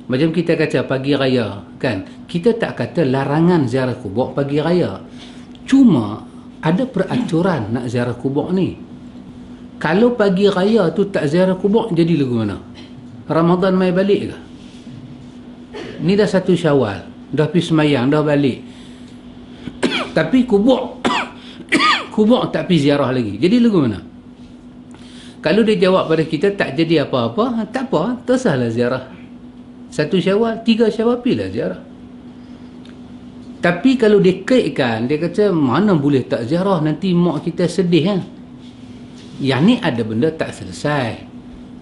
Macam kita kata pagi raya kan, kita tak kata larangan ziarah kubur pagi raya, cuma ada peraturan nak ziarah kubur ni. Kalau pagi raya tu tak ziarah kubur, jadi lagu mana? Ramadan mai balik ke? Ni dah 1 Syawal, dah pergi semayang, dah balik, tapi kubur kubur tak pergi ziarah lagi, jadi lagu mana? Kalau dia jawab pada kita tak jadi apa-apa, tak apa, tersahlah ziarah 1 Syawal, 3 Syawal pergilah ziarah. Tapi kalau dia kaitkan, dia kata mana boleh tak ziarah, nanti mak kita sedih kan. Yang ni ada benda tak selesai.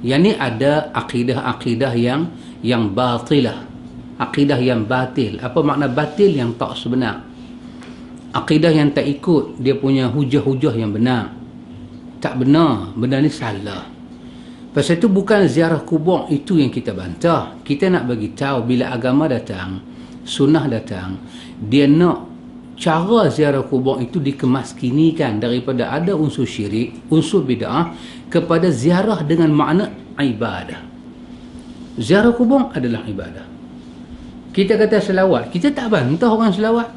Yang ni ada akidah-akidah yang batilah, akidah yang batil. Apa makna batil? Yang tak sebenar. Akidah yang tak ikut dia punya hujah-hujah yang benar. Tak benar, benda ni salah. Pasal itu bukan ziarah kubur itu yang kita bantah. Kita nak bagi tahu bila agama datang, sunnah datang, dia nak cara ziarah kubur itu dikemaskinikan daripada ada unsur syirik, unsur bid'ah, kepada ziarah dengan makna ibadah. Ziarah kubur adalah ibadah. Kita kata selawat, kita tak bantah orang selawat.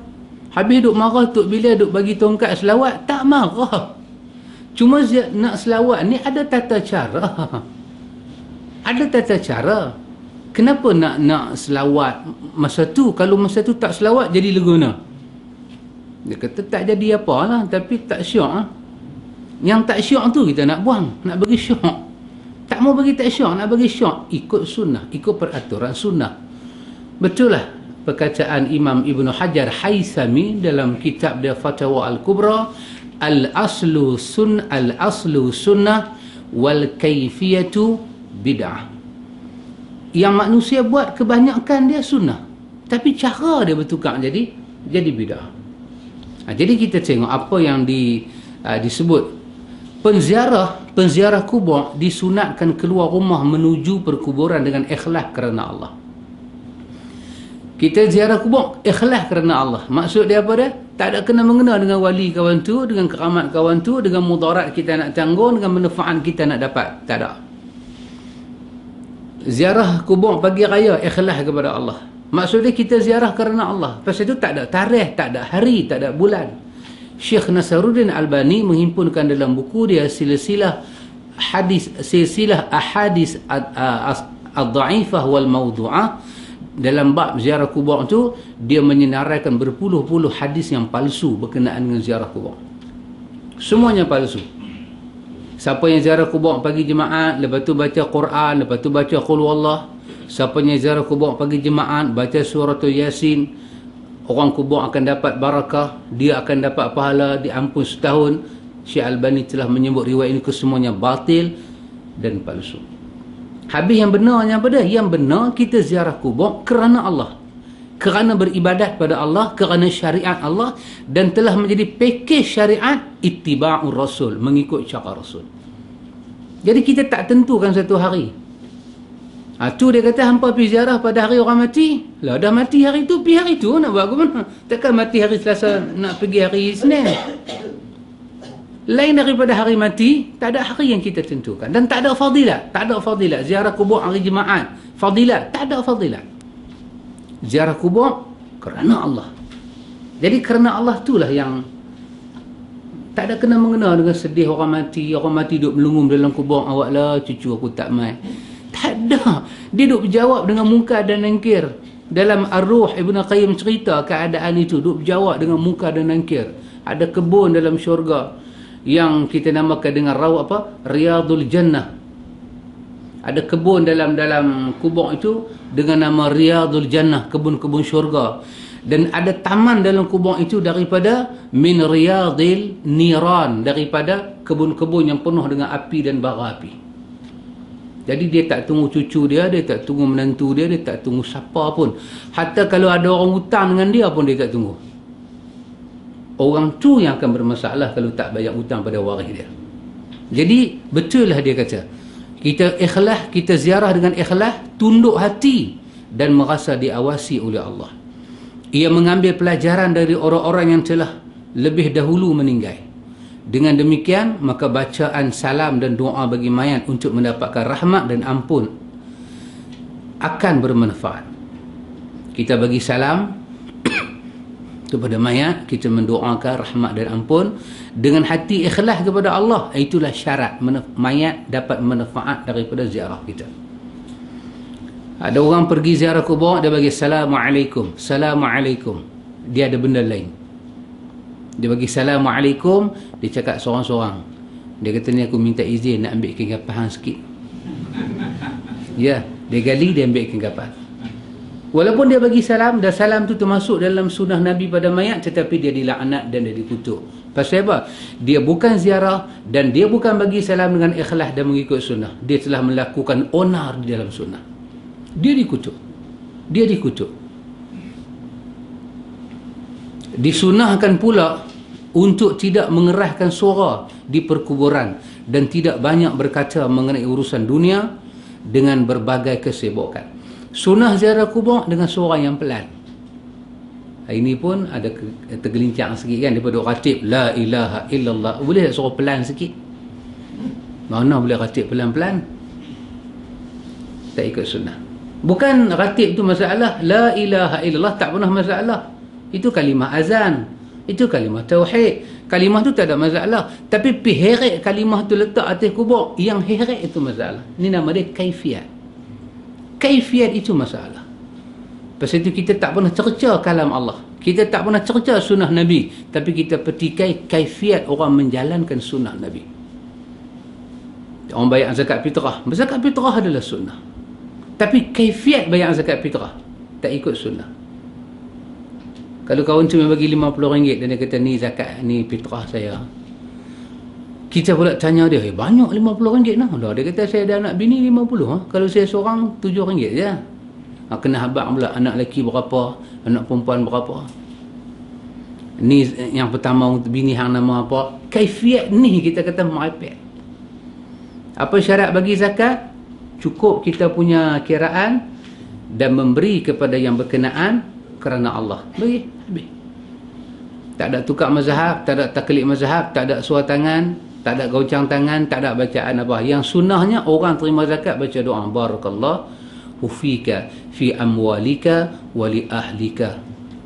Habis duk marah Tok Bila duk bagi tongkat selawat, tak marah. Cuma nak selawat ni ada tata cara. Ada tata cara. Kenapa nak selawat masa tu? Kalau masa tu tak selawat, jadi lagu mana? Dia kata tak jadi apalah, tapi tak syok. Yang tak syok tu kita nak buang, nak bagi syok. Tak mau bagi tak syok, nak bagi syok. Ikut sunnah, ikut peraturan sunnah. Betul lah perkataan Imam Ibn Hajar Haythami dalam kitab dia Fatwa Al-Kubra, al-aslu sunnah wal kaifiyatu bid'ah. Yang manusia buat kebanyakan dia sunnah, tapi cara dia bertukar jadi bid'ah. Jadi kita tengok apa yang disebut penziarah kubur disunatkan keluar rumah menuju perkuburan dengan ikhlas kerana Allah. Kita ziarah kubur ikhlas kerana Allah. Maksud dia apa dia? Tak ada kena-mengena dengan wali kawan tu, dengan keramat kawan tu, dengan mudarat kita nak tanggung, dengan manfaat kita nak dapat. Tak ada. Ziarah kubur pagi raya ikhlas kepada Allah. Maksud dia kita ziarah kerana Allah. Pasal itu tak ada tarikh, tak ada hari, tak ada bulan. Syekh Nasaruddin Albani menghimpunkan dalam buku dia silsilah ahadis ad-dha'ifah wal mawdu'ah. Dalam bab ziarah kubur tu, dia menyenaraikan berpuluh-puluh hadis yang palsu berkenaan dengan ziarah kubur. Semuanya palsu. Siapa yang ziarah kubur pagi jemaat, lepas tu baca Quran, lepas tu baca Qul Wallah. Siapa yang ziarah kubur pagi jemaat, baca suratul Yasin, orang kubur akan dapat barakah, dia akan dapat pahala, diampun setahun. Syekh Albani telah menyebut riwayat ini kesemuanya batil dan palsu. Habis yang benarnya apa dia? Yang benar kita ziarah kubur kerana Allah, kerana beribadat pada Allah, kerana syariat Allah, dan telah menjadi pakej syariat ittiba'ur rasul, mengikut cara rasul. Jadi kita tak tentukan satu hari. Tu dia kata hampa pergi ziarah pada hari orang mati. Lah dah mati hari tu, pergi hari tu nak buat ke mana? Takkan mati hari Selasa nak pergi hari Isnin. Lain daripada hari mati, tak ada hari yang kita tentukan. Dan tak ada fadilat. Tak ada fadilat. Ziarah kubur hari jemaat, fadilat. Tak ada fadilat. Ziarah kubur kerana Allah. Jadi kerana Allah itulah yang tak ada kena-mengena dengan sedih orang mati. Orang mati duduk melungum dalam kubur. Awak lah cucu aku tak mai. Tak ada. Dia duduk berjawab dengan munkar dan nakir. Dalam Ar-Ruh Ibn Qayyim cerita keadaan itu. Duduk berjawab dengan munkar dan nakir. Ada kebun dalam syurga yang kita namakan dengan Riyadul Jannah. Ada kebun dalam kubur itu dengan nama Riyadul Jannah, kebun-kebun syurga. Dan ada taman dalam kubur itu daripada min riyadil niran, daripada kebun-kebun yang penuh dengan api dan bara api. Jadi dia tak tunggu cucu dia tak tunggu menantu dia tak tunggu siapa pun. Hatta kalau ada orang hutang dengan dia pun dia tak tunggu. Orang tu yang akan bermasalah kalau tak bayar hutang pada waris dia. Jadi betul lah dia kata, kita ikhlas, kita ziarah dengan ikhlas, tunduk hati dan merasa diawasi oleh Allah. Ia mengambil pelajaran dari orang-orang yang telah lebih dahulu meninggal. Dengan demikian, maka bacaan salam dan doa bagi mayat untuk mendapatkan rahmat dan ampun akan bermanfaat. Kita bagi salam kepada mayat, kita mendoakan rahmat dan ampun dengan hati ikhlas kepada Allah. Itulah syarat mayat dapat manfaat daripada ziarah kita. Ada orang pergi ziarah kubur, dia bagi Assalamualaikum, Assalamualaikum, dia ada benda lain. Dia bagi Assalamualaikum, dia cakap seorang-seorang, dia kata ni aku minta izin nak ambil kain kapahan sikit. Ya, dia gali, dia ambil kain kapahan. Walaupun dia bagi salam, dan salam tu termasuk dalam sunnah Nabi pada mayat, tetapi dia dilaknat dan dia dikutuk. Pasal apa? Dia bukan ziarah dan dia bukan bagi salam dengan ikhlas dan mengikut sunnah. Dia telah melakukan onar di dalam sunnah. Dia dikutuk. Dia dikutuk. Disunahkan pula untuk tidak mengeraskan suara di perkuburan dan tidak banyak berkata mengenai urusan dunia dengan berbagai kesibukan. Sunnah ziarah kubur dengan suara yang pelan. Ini pun ada tergelincang sikit kan daripada khatib la ilaha illallah. Boleh tak suara pelan sikit? Mana boleh khatib pelan-pelan? Tak ikut sunnah. Bukan khatib tu masalah, la ilaha illallah tak pernah masalah. Itu kalimah azan, itu kalimah tauhid. Kalimah tu tak ada masalah. Tapi heret kalimah tu letak atas kubur, yang heret itu masalah. Ini nama dia kaifiat. Kaifiat itu masalah. Pasal itu kita tak pernah cerca kalam Allah. Kita tak pernah cerca sunnah Nabi. Tapi kita petikai kaifiat orang menjalankan sunnah Nabi. Orang bayar zakat fitrah. Zakat fitrah adalah sunnah. Tapi kaifiat bayar zakat fitrah tak ikut sunnah. Kalau kawan cuma bagi RM50 dan dia kata ni zakat, ni fitrah saya, kita pula tanya dia, banyak RM50 nah. Dia kata saya ada anak bini 50 kalau saya seorang RM7 je. Kena habaq pula anak lelaki berapa, anak perempuan berapa. Ni yang pertama untuk bini hang nama apa. Kaifiat ni kita kata merepek. Apa syarat bagi zakat? Cukup kita punya kiraan dan memberi kepada yang berkenaan kerana Allah. Bagi, habis. Tak ada tukar mazhab, tak ada taklid mazhab, tak ada suar tangan, tak ada goncang tangan, tak ada bacaan apa. Yang sunnahnya orang terima zakat baca doa barakallahu fika fi amwalika wa li ahlika.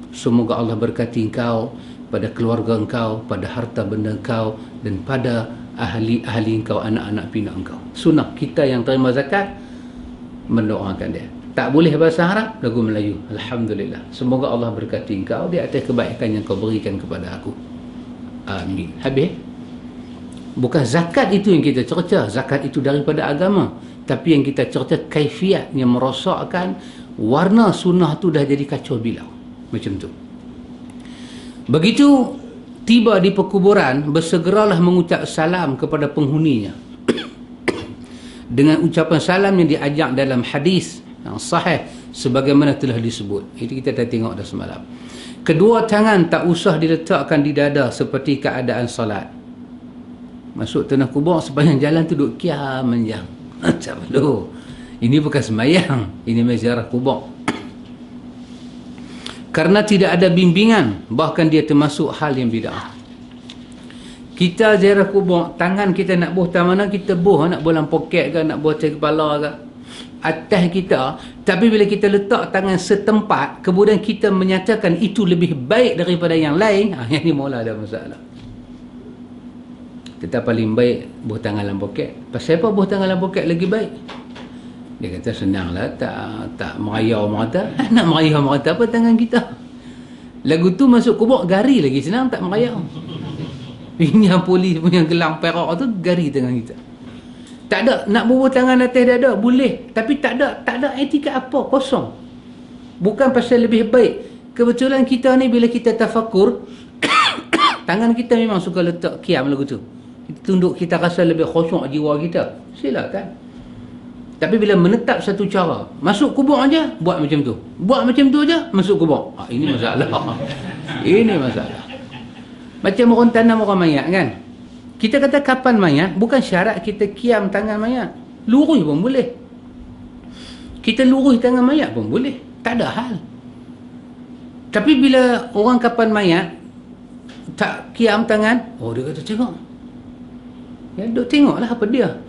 Semoga Allah berkati engkau pada keluarga engkau, pada harta benda engkau dan pada ahli-ahli engkau, anak-anak pinak engkau. Sunnah kita yang terima zakat mendoakan dia. Tak boleh bahasa Arab, lagu Melayu. Alhamdulillah. Semoga Allah berkati engkau di atas kebaikan yang kau berikan kepada aku. Amin. Habis. Bukan zakat itu yang kita cerca. Zakat itu daripada agama. Tapi yang kita cerca kaifiat yang merosakkan warna sunnah tu dah jadi kacau bilau. Macam tu. Begitu tiba di perkuburan, bersegeralah mengucap salam kepada penghuninya. Dengan ucapan salam yang diajak dalam hadis yang sahih sebagaimana telah disebut. Itu kita dah tengok dah semalam. Kedua tangan tak usah diletakkan di dada seperti keadaan salat. Masuk tanah kubur sepanjang jalan tu duduk kiam menjang. Tak perlu. Ini bukan sembahyang, ini ziarah kubur. Karena tidak ada bimbingan, bahkan dia termasuk hal yang bid'ah. Kita ziarah kubur, tangan kita nak buh tak mana, kita buh, nak buh dalam poket ke, nak buh atas kepala ke, atas kita. Tapi bila kita letak tangan setempat, kemudian kita menyatakan itu lebih baik daripada yang lain, yang ni mula ada masalah. Kita paling baik buh tangan dalam poket. Pasal apa buh tangan dalam poket lagi baik? Dia kata senanglah, tak merayau merata. Nak merayau merata apa tangan kita? Lagu tu masuk kubur gari lagi senang, tak merayau. Ini yang polis punya gelang perak tu gari tangan kita. Tak ada nak bubuh tangan atas dada boleh, tapi tak ada etikat apa, kosong. Bukan pasal lebih baik. Kebetulan kita ni bila kita tafakur tangan kita memang suka letak kiam lagu tu. Kita tunduk, kita rasa lebih khusyuk jiwa kita. Silakan. Tapi bila menetap satu cara, masuk kubur aja buat macam tu. Buat macam tu aja masuk kubur. Ini masalah. Ini masalah. Macam orang tanam orang mayat kan. Kita kata kapan mayat, bukan syarat kita kiam tangan mayat. Lurus pun boleh. Kita lurus tangan mayat pun boleh. Tak ada hal. Tapi bila orang kapan mayat, tak kiam tangan, dia kata tengok. Ya, duk tengoklah apa dia.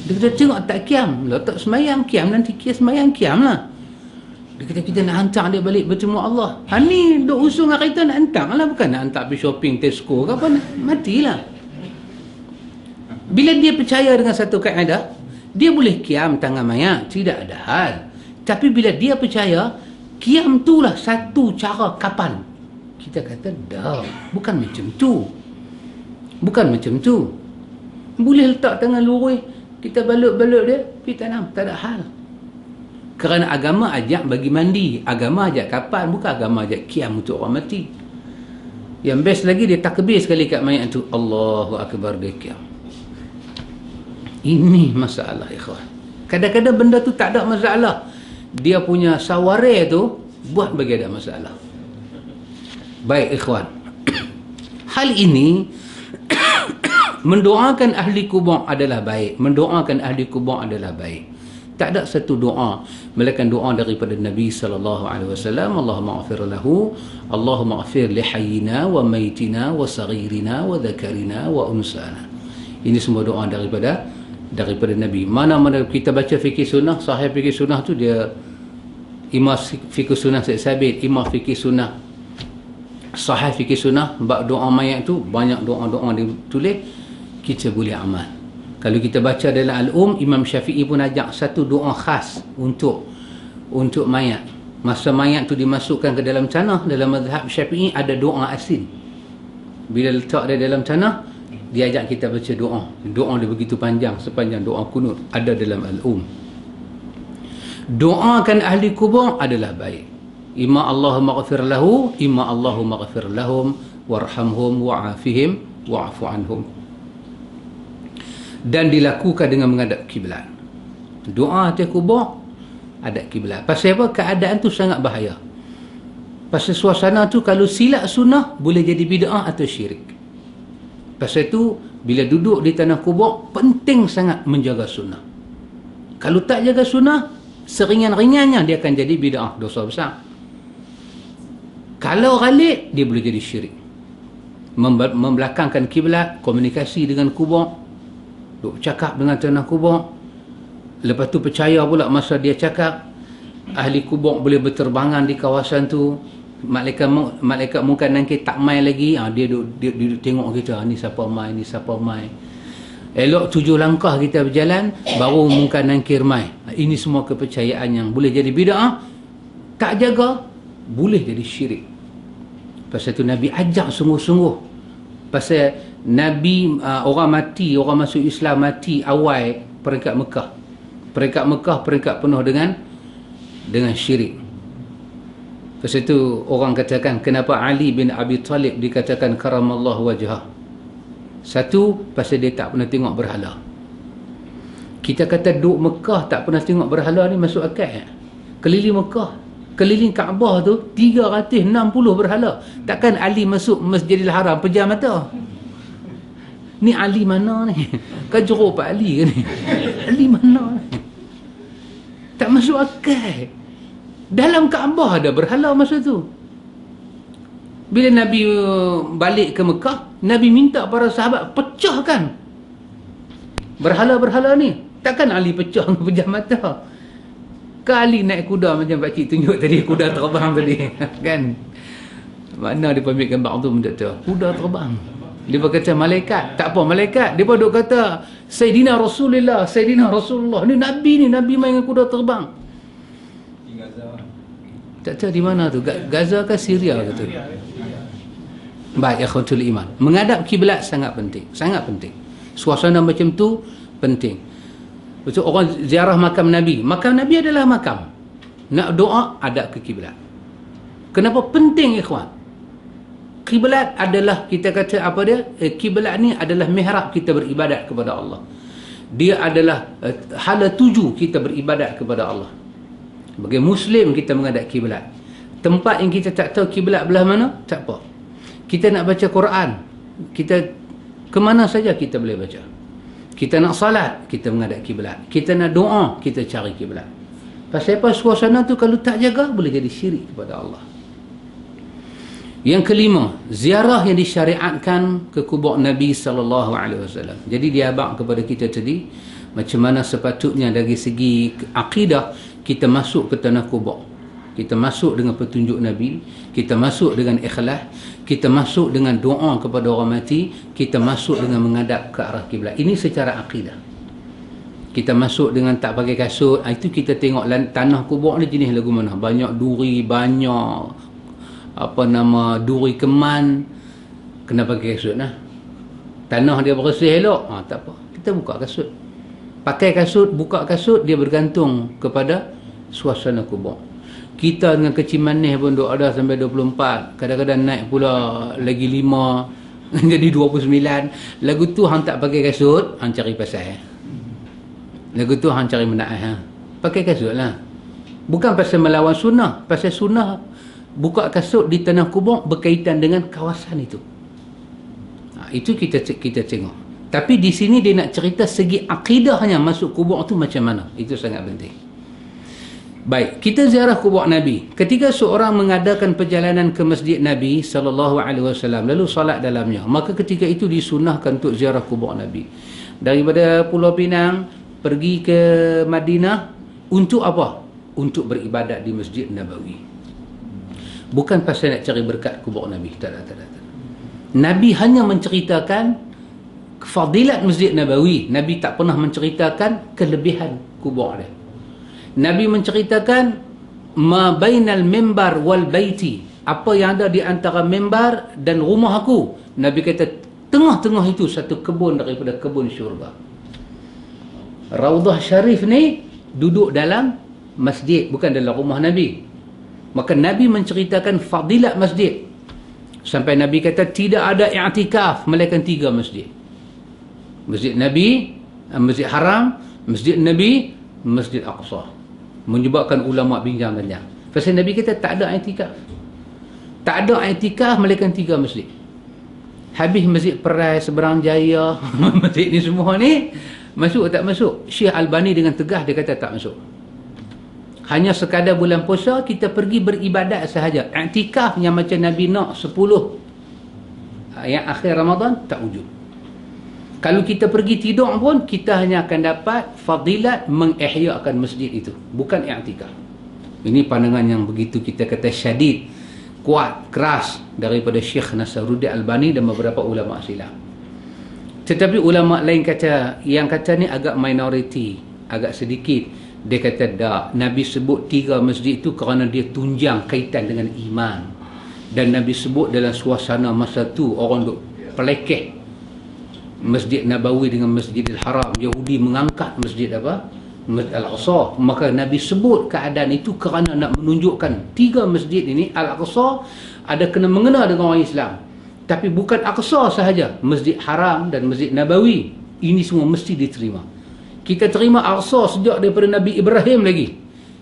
Dia kata tengok tak kiam lah, tak semayang kiam, nanti kia semayang kiam lah. Dia kata kita nak hantar dia balik bertemu Allah. Ni duk usung kita nak hantar lah, bukan nak hantar pergi shopping Tesco ke apa, matilah. Bila dia percaya dengan satu kaedah, dia boleh kiam tangan mayat, tidak ada hal. Tapi bila dia percaya kiam itulah satu cara kapan, kita kata dah, bukan macam tu. Bukan macam tu. Boleh letak tangan lurus, kita balut-balut dia, pergi tanam, tak ada hal. Kerana agama ajak bagi mandi, agama ajak kapan, bukan agama ajak kiam untuk orang mati. Yang best lagi, dia takbir sekali kat mayat tu, Allahu Akbar, dia kiam. Ini masalah, ikhwan. Kadang-kadang benda tu tak ada masalah, dia punya saware tu buat bagi ada masalah. Baik ikhwan, hal ini mendoakan ahli kubur adalah baik, mendoakan ahli kubur adalah baik. Tak ada satu doa melainkan doa daripada Nabi sallallahu alaihi wasallam, Allahumma ighfir lahu, Allahumma ighfir li hayyina wa maitina wa saghirina wa dhakarina wa unsana. Ini semua doa daripada Nabi. Mana-mana kita baca fikih sunnah, sahih fikih sunnah tu dia Imam fikih sunnah Syed Sabit, Imam fikih sunnah, sahih fikih sunnah, bab doa mayat tu banyak doa-doa ditulis, kita boleh amal. Kalau kita baca dalam Imam Syafi'i pun ajak satu doa khas untuk mayat. Masa mayat tu dimasukkan ke dalam tanah, dalam mazhab Syafi'i ada doa asin. Bila letak dia dalam tanah, dia ajak kita baca doa. Doa dia begitu panjang, sepanjang doa kunut ada dalam Doakan ahli kubur adalah baik. Imma Allahumma ighfir lahu, imma Allahumma ighfir lahum warhamhum wa'afihim wa'fu anhum. Dan dilakukan dengan menghadap kiblat. Doa atas kubur ada kiblat. Pasal apa? Keadaan tu sangat bahaya. Pasal suasana tu kalau silap sunnah boleh jadi bid'ah atau syirik. Pasal tu bila duduk di tanah kubur penting sangat menjaga sunnah. Kalau tak jaga sunnah, seringan-ringannya dia akan jadi bid'ah, dosa besar. Kalau ghalib, dia boleh jadi syirik. Membelakangkan kiblat, komunikasi dengan kubur, duk cakap dengan tanah kubur. Lepas tu percaya pula masa dia cakap, ahli kubur boleh berterbangan di kawasan tu. Malaikat munkar nakir tak mai lagi, dia duduk tengok kita, ni siapa mai, ni siapa mai. Elok 7 langkah kita berjalan, baru munkar nakir mai. Ini semua kepercayaan yang boleh jadi bid'ah. Tak jaga, boleh jadi syirik. Pasal tu Nabi ajak sungguh-sungguh. Pasal Nabi orang mati, orang masuk Islam mati awal peringkat Mekah. Peringkat Mekah peringkat penuh dengan syirik. Pasal tu orang katakan kenapa Ali bin Abi Talib dikatakan karamallahu wajhah. Satu, pasal dia tak pernah tengok berhala. Kita kata duduk Mekah tak pernah tengok berhala ni masuk akal. Keliling Mekah, keliling Kaabah tu 360 berhala. Takkan Ali masuk Masjidil Haram pejam mata. Ni Ali mana ni? Kan jeruk Pak Ali ke ni? Ali mana ni? Tak masuk akal. Dalam Kaabah ada berhala masa tu. Bila Nabi balik ke Mekah, Nabi minta para sahabat pecahkan berhala-berhala ni. Takkan Ali pecah dengan pejam mata. Kali naik kuda macam pakcik tunjuk tadi, kuda terbang tadi. Kan? Mana dia pamit gambar tu benda tu? Kuda terbang. Dia berkata malaikat. Tak apa malaikat. Dia pun duk kata Sayyidina Rasulullah, Sayyidina Rasulullah. Ni Nabi main dengan kuda terbang. Di Gaza. Tak tahu di mana tu. Gaza ke Syria ke tu? Baik, ikhwatul iman. Menghadap kiblat sangat penting. Sangat penting. Suasana macam tu penting. Betul, orang ziarah makam Nabi. Makam Nabi adalah makam. Nak doa, ada ke kiblat. Kenapa penting, ikhwan? Kiblat adalah, kita kata apa dia? Kiblat ni adalah mihrab kita beribadat kepada Allah. Dia adalah hala tuju kita beribadat kepada Allah. Bagi Muslim, kita menghadap kiblat. Tempat yang kita tak tahu kiblat belah mana, tak apa. Kita nak baca Quran, kita ke mana saja kita boleh baca. Kita nak salat, kita menghadap kiblat. Kita nak doa, kita cari kiblat. Pasal apa? Suasana tu kalau tak jaga boleh jadi syirik kepada Allah. Yang kelima, ziarah yang disyariatkan ke kubur Nabi sallallahu alaihi wasallam. Jadi dia abang kepada kita tadi, Macam mana sepatutnya dari segi akidah kita masuk ke tanah kubur. Kita masuk dengan petunjuk Nabi, kita masuk dengan ikhlas, kita masuk dengan doa kepada orang mati, kita masuk dengan menghadap ke arah kiblat. Ini secara akidah. Kita masuk dengan tak pakai kasut, itu kita tengok tanah kubur ni jenis lagu mana. Banyak duri, banyak duri keman, kena pakai kasut lah. Tanah dia bersih elok, tak apa, kita buka kasut. Pakai kasut, buka kasut, dia bergantung kepada suasana kubur. Kita dengan kecil manis pun duk ada sampai 24, kadang-kadang naik pula lagi 5 jadi 29. Lagu tu hang tak pakai kasut, hang cari pasal. Lagu tu hang cari menaah. Pakai kasut lah. Bukan pasal melawan sunnah, pasal sunnah buka kasut di tanah kubur berkaitan dengan kawasan itu. Itu kita tengok. Tapi di sini dia nak cerita segi akidahnya masuk kubur tu macam mana. Itu sangat penting. Baik, kita ziarah kubur Nabi. Ketika seorang mengadakan perjalanan ke masjid Nabi SAW lalu solat dalamnya, maka ketika itu disunahkan untuk ziarah kubur Nabi. Daripada Pulau Pinang pergi ke Madinah untuk apa? Untuk beribadat di Masjid Nabawi. Bukan pasal nak cari berkat kubur Nabi. Tak. Nabi hanya menceritakan fadilat Masjid Nabawi. Nabi tak pernah menceritakan kelebihan kubur dia. Nabi menceritakan ma bainal mimbar wal baiti, apa yang ada di antara mimbar dan rumah aku. Nabi kata tengah-tengah itu satu kebun daripada kebun syurga. Raudhah Syarif ni duduk dalam masjid, bukan dalam rumah Nabi. Maka Nabi menceritakan fadilat masjid. Sampai Nabi kata tidak ada i'tikaf melainkan 3 masjid. Masjid Nabi, Masjid Haram, Masjid Nabi, Masjid Aqsa. Menyebabkan ulama bincang banyak. Pasal Nabi kata tak ada i'tikaf. Tak ada i'tikaf melainkan 3 masjid. Habis Masjid Perai, Seberang Jaya, masjid ni semua ni masuk tak masuk? Syekh Albani dengan tegas dia kata tak masuk. Hanya sekadar bulan puasa kita pergi beribadat sahaja. I'tikaf yang macam Nabi nak 10 yang akhir Ramadan tak wujud. Kalau kita pergi tidur pun kita hanya akan dapat fadilat mengihyakan masjid itu, bukan i'tikaf. Ini pandangan yang begitu kita kata syadid, kuat, keras daripada Syekh Nasruddin Albani dan beberapa ulama silam. Tetapi ulama lain kata, yang kata ni agak minoriti, agak sedikit. Dia kata tak, Nabi sebut 3 masjid itu kerana dia tunjang kaitan dengan iman. Dan Nabi sebut dalam suasana masa tu orang duk pelekeh Masjid Nabawi dengan Masjidil Haram. Yahudi mengangkat masjid apa? Masjid Al-Aqsa. Maka Nabi sebut keadaan itu kerana nak menunjukkan 3 masjid ini, Al-Aqsa ada kena mengena dengan orang Islam. Tapi bukan Aqsa sahaja, Masjid Haram dan Masjid Nabawi ini semua mesti diterima. Kita terima Aqsa sejak daripada Nabi Ibrahim lagi.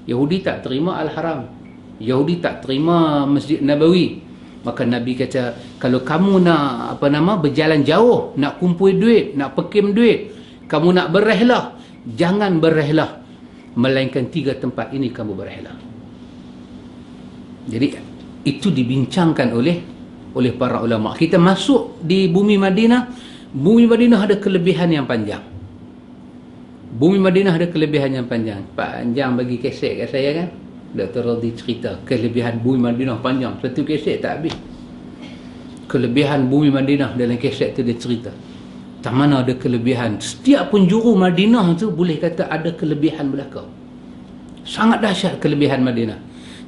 Yahudi tak terima Al-Haram, Yahudi tak terima Masjid Nabawi. Maka Nabi kata, kalau kamu nak berjalan jauh, nak kumpul duit, nak pekim duit, kamu nak berrehlah, jangan berrehlah melainkan 3 tempat ini kamu berrehlah. Jadi itu dibincangkan oleh para ulama. Kita masuk di bumi Madinah. Bumi Madinah ada kelebihan yang panjang. Bumi Madinah ada kelebihan yang panjang. Panjang bagi kesek kat saya kan. Dr. Radhi cerita kelebihan bumi Madinah panjang. Satu kesek tak habis. Kelebihan bumi Madinah dalam kesek tu dia cerita. Tak mana ada kelebihan. Setiap penjuru Madinah tu boleh kata ada kelebihan belaka. Sangat dahsyat kelebihan Madinah.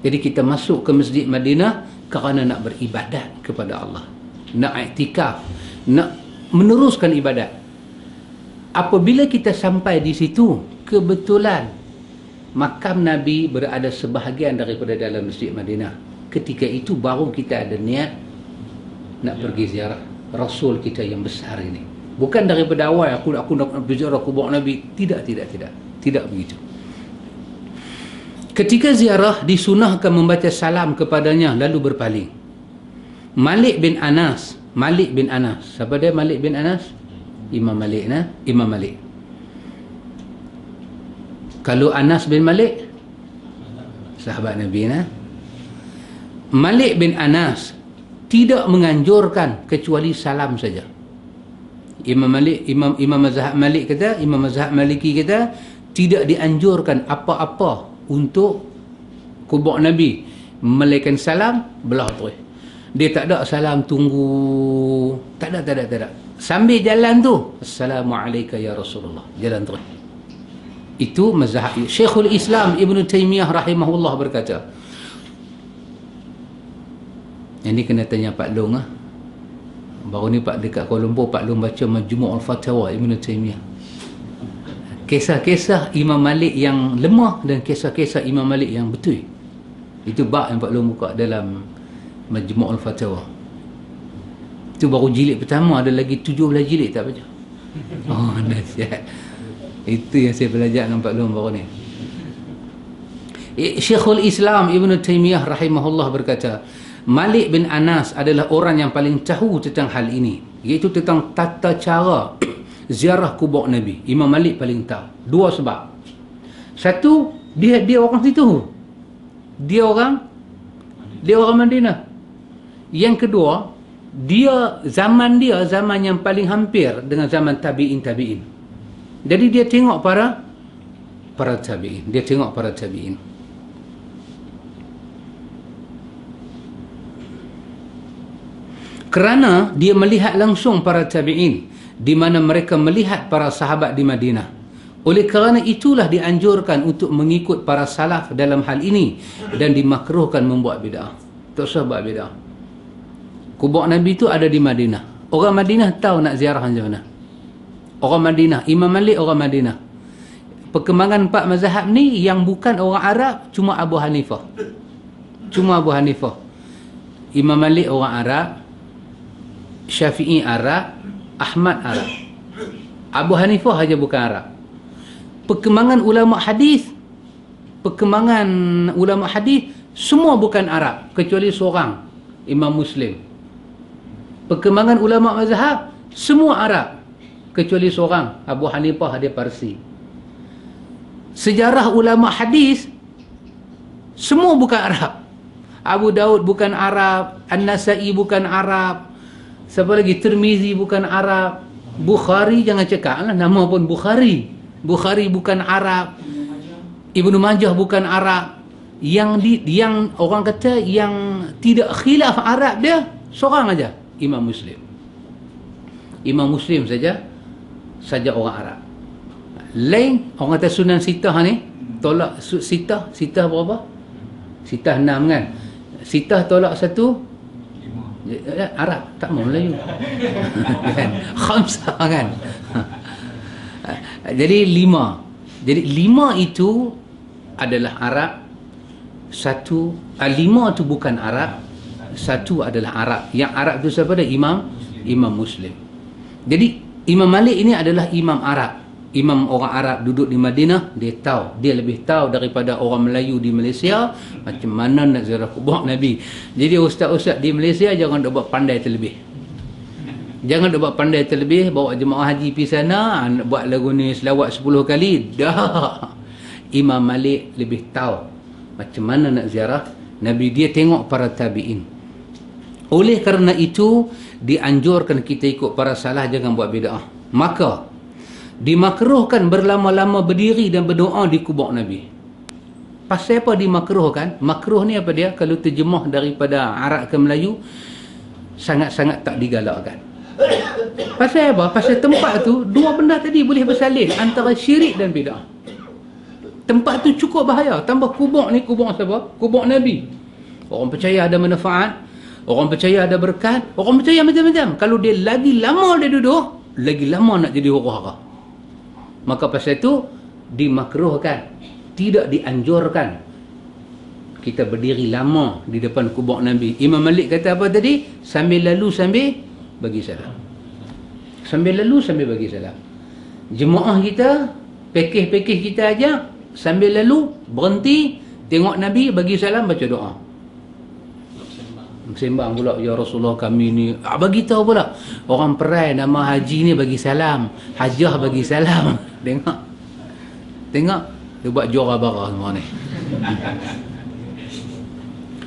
Jadi kita masuk ke Masjid Madinah kerana nak beribadat kepada Allah. Nak i'tikaf. Nak meneruskan ibadat. Apabila kita sampai di situ, kebetulan makam Nabi berada sebahagian daripada dalam Masjid Madinah. Ketika itu baru kita ada niat nak pergi ziarah Rasul kita yang besar ini. Bukan daripada awal aku nak berziarah kubur Nabi. Tidak begitu. Ketika ziarah disunahkan membaca salam kepadanya lalu berpaling. Malik bin Anas. Siapa dia Malik bin Anas? Imam Malik. Kalau Anas bin Malik, sahabat Nabi, Malik bin Anas tidak menganjurkan kecuali salam saja. Imam mazhab Malik kata, Imam mazhab Maliki kata tidak dianjurkan apa-apa untuk kubur Nabi, melainkan salam belah terus. Dia tak ada salam tunggu, tak ada. Sambil jalan tu, Assalamualaikum ya Rasulullah, jalan terus. Itu mazhab Syekhul Islam Ibn Taymiyah rahimahullah berkata. Yang ni kena tanya Pak Long lah. Baru ni Pak dekat Kuala Lumpur, Pak Long baca Majmu' al-Fatawa Ibn Taymiyah. Kisah-kisah Imam Malik yang lemah dan kisah-kisah Imam Malik yang betul. Itu bab yang Pak Long buka dalam Majmu' al-Fatawa. Itu baru jilid pertama, ada lagi 17 jilid tak baca. Oh, nasihat. Itu yang saya belajar dengan Pak Long baru ni. Syekhul Islam Ibn Taymiyah rahimahullah berkata, Malik bin Anas adalah orang yang paling tahu tentang hal ini, iaitu tentang tata cara ziarah kubur Nabi. Imam Malik paling tahu. Dua sebab. Satu, dia orang situ. Dia orang Madinah. Yang kedua, zaman yang paling hampir dengan zaman tabi'in. Jadi dia tengok para tabi'in. Dia tengok para tabi'in. Kerana dia melihat langsung para tabi'in, di mana mereka melihat para sahabat di Madinah. Oleh kerana itulah dianjurkan untuk mengikut para salaf dalam hal ini, dan dimakruhkan membuat bid'ah. Tak usah buat bid'ah. Kubur Nabi itu ada di Madinah. Orang Madinah tahu nak ziarah macam mana. Orang Madinah, Imam Malik orang Madinah. Perkembangan 4 mazhab ni yang bukan orang Arab cuma Abu Hanifah. Imam Malik orang Arab, Syafi'i Arab, Ahmad Arab. Abu Hanifah saja bukan Arab. Perkembangan ulama hadis semua bukan Arab kecuali seorang, Imam Muslim. Perkembangan ulama mazhab semua Arab kecuali seorang, Abu Hanifah, dia Parsi. Sejarah ulama hadis semua bukan Arab. Abu Daud bukan Arab, An-Nasai bukan Arab, siapa lagi, Tirmizi bukan Arab, Bukhari jangan cakap lah, nama pun Bukhari bukan Arab, Ibnu Majah bukan Arab. Yang orang kata yang tidak khilaf Arab dia seorang aja, Imam Muslim saja orang Arab. Lain orang kata Sunan Sitah ni tolak Sitah berapa? Sitah 6 kan. Sitah tolak 1 Arab, tak mau Melayu. Kan? Khamsah kan. Jadi 5. Jadi 5 itu adalah Arab. 5 itu bukan Arab. 1 adalah Arab. Yang Arab itu siapa dia? Imam Muslim. Jadi Imam Malik ini adalah imam Arab. Imam orang Arab duduk di Madinah, dia tahu, dia lebih tahu daripada orang Melayu di Malaysia macam mana nak ziarah kubur Nabi. Jadi ustaz-ustaz di Malaysia jangan buat pandai terlebih. Bawa jemaah haji pergi sana, nak buat lagu ni selawat 10 kali. Dah. Imam Malik lebih tahu macam mana nak ziarah Nabi. Dia tengok para tabi'in. Oleh kerana itu dianjurkan kita ikut para salaf, jangan buat bid'ah. Maka dimakruhkan berlama-lama berdiri dan berdoa di kubur Nabi. Pasal apa dimakruhkan? Makruh ni apa dia? Kalau terjemah daripada Arab ke Melayu, sangat-sangat tak digalakkan. Pasal apa? Pasal tempat tu, dua benda tadi boleh bersalin, antara syirik dan bid'ah. Tempat tu cukup bahaya. Tambah kubur ni, kubur siapa? Kubur Nabi. Orang percaya ada manfaat, orang percaya ada berkat, orang percaya macam-macam. Kalau dia lagi lama dia duduk, lagi lama nak jadi huru-hara. Maka pasal itu dimakruhkan, tidak dianjurkan kita berdiri lama di depan kubur Nabi. Imam Malik kata apa tadi? Sambil lalu sambil bagi salam. Jemaah kita, pekeh-pekeh kita aja, sambil lalu berhenti tengok Nabi, bagi salam, baca doa. Sembang pula, ya Rasulullah kami ni, bagi tahu pula orang perai nama haji ni bagi salam, hajah bagi salam. Tengok dia buat juara bara semua ni.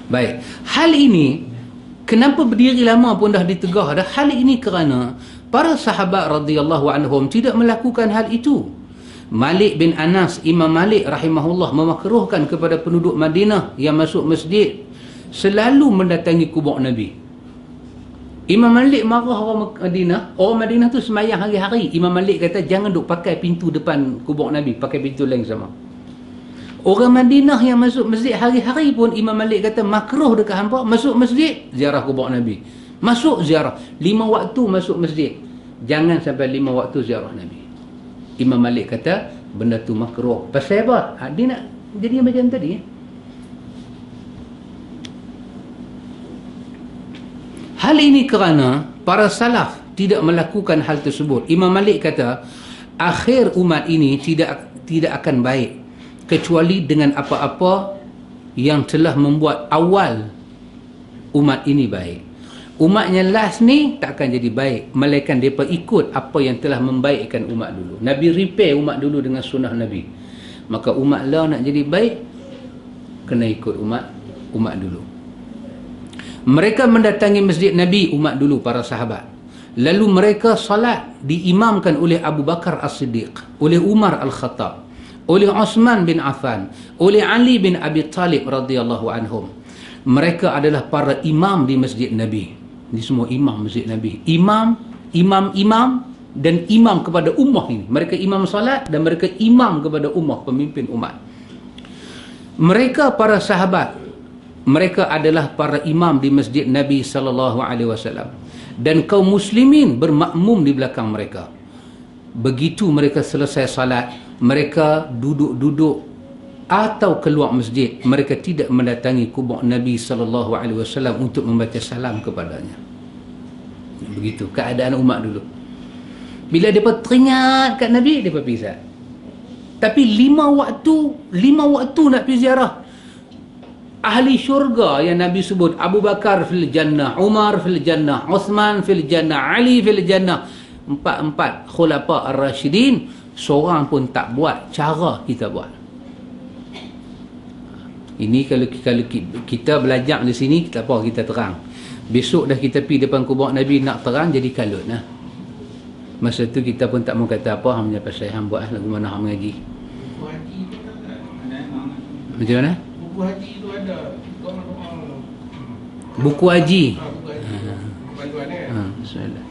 Baik, hal ini kenapa berdiri lama pun dah ditegah dah. Hal ini kerana Para sahabat radhiyallahu anhum tidak melakukan hal itu. Malik bin Anas, Imam Malik rahimahullah memakruhkan kepada penduduk Madinah yang masuk masjid selalu mendatangi kubur Nabi. Imam Malik marah orang Madinah. Orang Madinah tu semayang hari-hari. Imam Malik kata jangan duk pakai pintu depan kubur Nabi, pakai pintu lain sama. Orang Madinah yang masuk masjid hari-hari pun Imam Malik kata makruh dekat hampa masuk masjid ziarah kubur Nabi. Masuk ziarah 5 waktu masuk masjid. Jangan sampai 5 waktu ziarah Nabi. Imam Malik kata benda tu makruh. Pasal apa? Dia nak jadi macam tadi. Hal ini kerana para salaf tidak melakukan hal tersebut. Imam Malik kata akhir umat ini tidak akan baik kecuali dengan apa-apa yang telah membuat awal umat ini baik. Umat yang last ni tak akan jadi baik melainkan mereka ikut apa yang telah membaikkan umat dulu. Nabi repair umat dulu dengan sunnah Nabi. Maka umat lah nak jadi baik kena ikut umat dulu. Mereka mendatangi masjid Nabi umat dulu, para sahabat. Lalu mereka salat diimamkan oleh Abu Bakar As-Siddiq, oleh Umar Al-Khattab, oleh Osman bin Affan, oleh Ali bin Abi Talib radhiyallahu anhum. Mereka adalah para imam di masjid Nabi. Ini semua imam masjid Nabi. Imam dan imam kepada ummah ini. Mereka imam salat dan mereka imam kepada ummah, pemimpin umat. Mereka para sahabat, mereka adalah para imam di masjid Nabi SAW. Dan kaum muslimin bermakmum di belakang mereka. Begitu mereka selesai salat, mereka duduk-duduk atau keluar masjid, mereka tidak mendatangi kubur Nabi SAW untuk membaca salam kepadanya. Begitu keadaan umat dulu. Bila mereka teringat kat Nabi, mereka pergi salat. Tapi 5 waktu nak pergi ziarah. Ahli syurga yang Nabi sebut, Abu Bakar fil jannah, Umar fil jannah, Uthman fil jannah, Ali fil jannah. 4 khulafa ar-rasyidin, seorang pun tak buat cara kita buat. Ini kalau kita belajar di sini, kita apa, kita terang. Besok dah kita pergi depan kubur Nabi nak terang, jadi kalut lah. Masa tu kita pun tak mau kata apa, hanya pasal hang buat lagu mana hang mengaji. Buku haji tu ada. Macam mana? Buku haji tu ada. Buku haji. Buku haji. Bantu ada. Bismillah.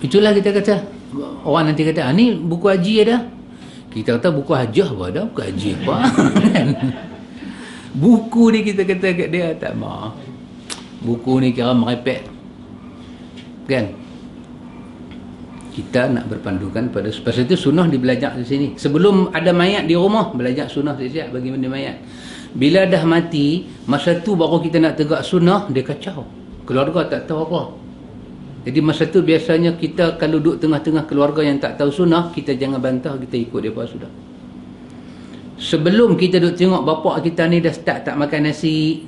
Itulah kita kata, orang nanti kata ni buku haji ada. Kita kata buku hajah apa ada, buku haji apa. Buku ni kita kata kat dia, tak mau. Buku ni kira merepek, kan? Kita nak berpandukan pada sebab itu sunnah dibelajar di sini. Sebelum ada mayat di rumah, belajar sunnah siap-siap bagi mandi mayat. Bila dah mati, masa tu baru kita nak tegak sunnah, dia kacau. Keluarga tak tahu apa. Jadi masa tu biasanya kita kalau duduk tengah-tengah keluarga yang tak tahu sunnah, kita jangan bantah, kita ikut mereka sudah. Sebelum kita duduk tengok bapak kita ni dah start tak makan nasi,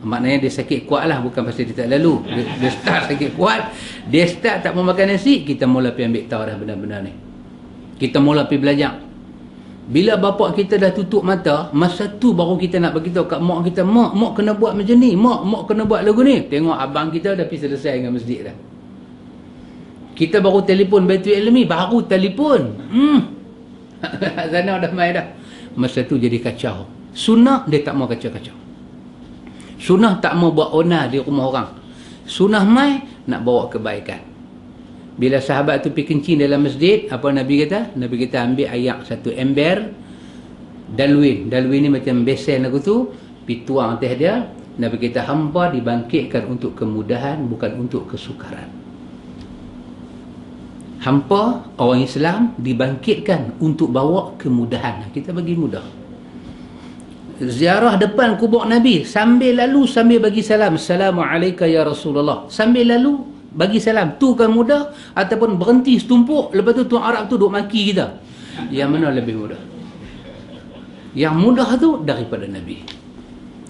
maknanya dia sakit kuat lah, bukan pasal dia tak lalu. Dia start sakit kuat, dia start tak mau makan nasi, kita mula pergi ambil tahu dah benda-benda ni. Kita mula pergi belajar. Bila bapak kita dah tutup mata, masa tu baru kita nak beritahu kat mak kita, mak kena buat macam ni, mak kena buat lagu ni. Tengok abang kita dah pergi selesai dengan masjid dah. Kita baru telefon Baitul Ilmi, baru telefon. Sana dah main dah. Masa tu jadi kacau. Sunnah dia tak mau kacau-kacau. Sunnah tak mau buat onar di rumah orang. Sunnah mai nak bawa kebaikan. Bila sahabat tu pergi kencing dalam masjid, apa Nabi kata? Nabi kata ambil ayak satu ember, dalwin. Dalwin ni macam besen aku tu, pergi tuang atas dia. Nabi kata hamba dibangkitkan untuk kemudahan, bukan untuk kesukaran. Hampa orang Islam dibangkitkan untuk bawa kemudahan. Kita bagi mudah. Ziarah depan kubur Nabi, sambil lalu sambil bagi salam, Assalamualaikum ya Rasulullah. Sambil lalu bagi salam, tu kan mudah, ataupun berhenti setumpuk, lepas tu tuan Arab tu duk maki kita. Yang mana lebih mudah? Yang mudah tu daripada Nabi.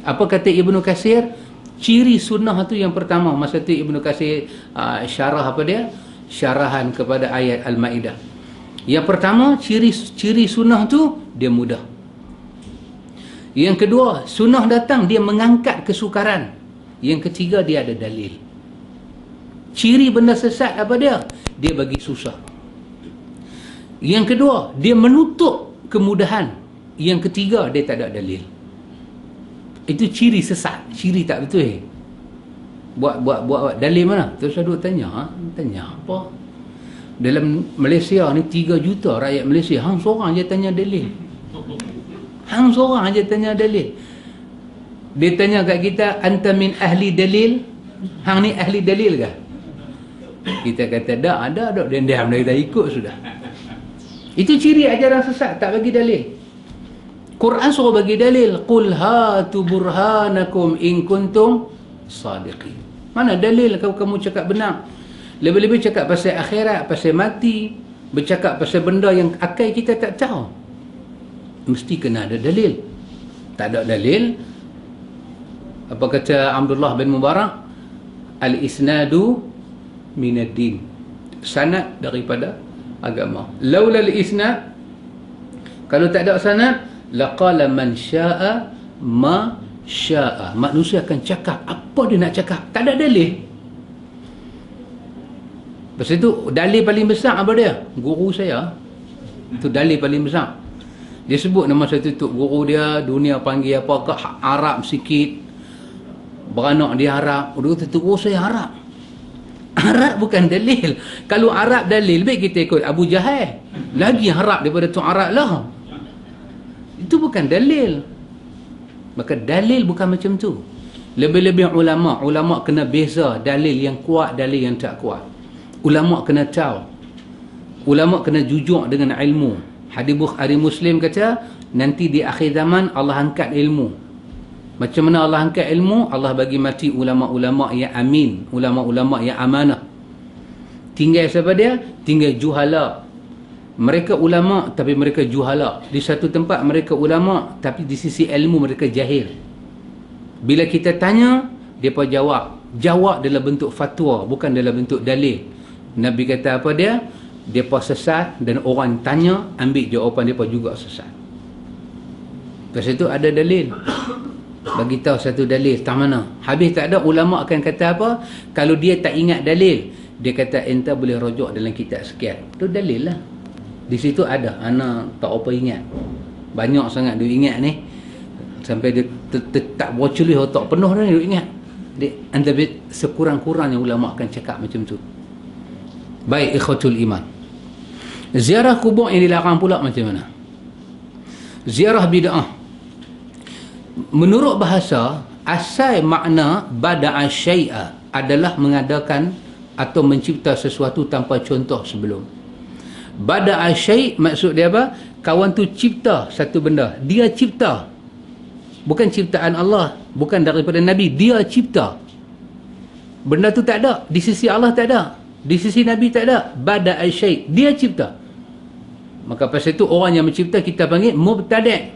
Apa kata Ibnu Katsir? Ciri sunnah tu yang pertama. Masa tu Ibnu Katsir syarah apa dia? Syarahan kepada ayat Al-Ma'idah. Yang pertama, ciri sunnah tu dia mudah. Yang kedua, sunnah datang dia mengangkat kesukaran. Yang ketiga, dia ada dalil. Ciri benda sesat apa dia? Dia bagi susah. Yang kedua, dia menutup kemudahan. Yang ketiga, dia tak ada dalil. Itu ciri sesat, ciri tak betul. Buat dalil mana? Terus ada tanya, tanya apa? Dalam Malaysia ni 3 juta rakyat Malaysia, hang seorang je tanya dalil. Hang seorang je tanya dalil. Dia tanya kat kita, anta min ahli dalil? Hang ni ahli dalil ke? Kita kata ada, dia diam, dia ikut sudah. Itu ciri ajaran sesat, tak bagi dalil. Quran suruh bagi dalil, qul hatu burhanakum in kuntum sadiqin. Mana dalil kalau kamu cakap benar? Lebih-lebih cakap pasal akhirat, pasal mati, bercakap pasal benda yang akal kita tak tahu. Mesti kena ada dalil. Tak ada dalil, apa kata Abdullah bin Mubarak, al-isnadu minad din. Sanad daripada agama. Laula al-isnad, kalau tak ada sanad, laqala man syaa ma syaa. Manusia akan cakap apa dia nak cakap, tak ada dalil. Lepas itu dalil paling besar apa dia? Guru saya. Itu dalil paling besar. Dia sebut nama satu tok guru dia, dunia panggil apa ke Arab sikit. Beranak dia Arab. Dia kata tok guru saya Arab. Arab bukan dalil. Kalau Arab dalil, baik kita ikut Abu Jahal. Lagi Arab daripada tok Arab lah. Itu bukan dalil. Maka dalil bukan macam tu. Lebih-lebih ulama kena beza dalil yang kuat, dalil yang tak kuat. Ulama kena tahu. Ulama kena jujur dengan ilmu. Hadis Bukhari Muslim kata, nanti di akhir zaman Allah angkat ilmu. Macam mana Allah angkat ilmu? Allah bagi mati ulama-ulama yang amin, ulama-ulama yang amanah. Tinggal siapa dia? Tinggal juhala. Mereka ulama tapi mereka juhala. Di satu tempat mereka ulama tapi di sisi ilmu mereka jahil. Bila kita tanya, mereka jawab. Jawab dalam bentuk fatwa, bukan dalam bentuk dalil. Nabi kata apa dia? Mereka sesat, dan orang tanya, ambil jawapan mereka juga sesat. Lepas itu ada dalil. Bagi tahu satu dalil, tak mana. Habis tak ada, ulama akan kata apa? Kalau dia tak ingat dalil, dia kata enta boleh rujuk dalam kitab sekian. Itu dalil lah. Di situ ada, ana tak apa ingat. Banyak sangat dia ingat ni. Sampai dia tak boculih otak penuh dah dia ingat. Dia antara sekurang-kurangnya ulama akan cakap macam tu. Baik, ikhwatul iman. Ziarah kubur yang dilarang pula macam mana? Ziarah bid'ah. Menurut bahasa, asal makna bada'a syai'a adalah mengadakan atau mencipta sesuatu tanpa contoh sebelum. Bada'a syai' maksud dia apa? Kawan tu cipta satu benda. Dia cipta. Bukan ciptaan Allah, bukan daripada Nabi, dia cipta. Benda tu tak ada, di sisi Allah tak ada, di sisi Nabi tak ada. Bada'a syai', dia cipta. Maka pasal itu orang yang mencipta kita panggil mubtadi'.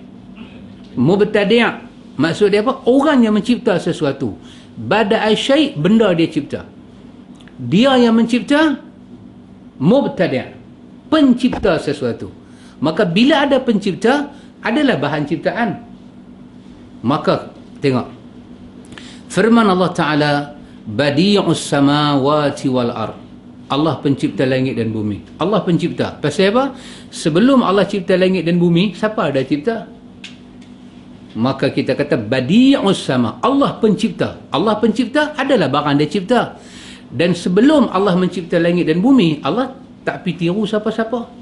Mubtadi'. Maksud dia apa? Orang yang mencipta sesuatu. Bada'a syai', benda dia cipta. Dia yang mencipta, mubtadi'. Pencipta sesuatu. Maka bila ada pencipta, adalah bahan ciptaan. Maka tengok firman Allah Ta'ala, badi'us samawati wal ard. Allah pencipta langit dan bumi. Allah pencipta. Pasal apa? Sebelum Allah cipta langit dan bumi, siapa ada cipta? Maka kita kata badi'us sama. Allah pencipta. Allah pencipta adalah barang dia cipta. Dan sebelum Allah mencipta langit dan bumi, Allah tak pergi tiru siapa-siapa.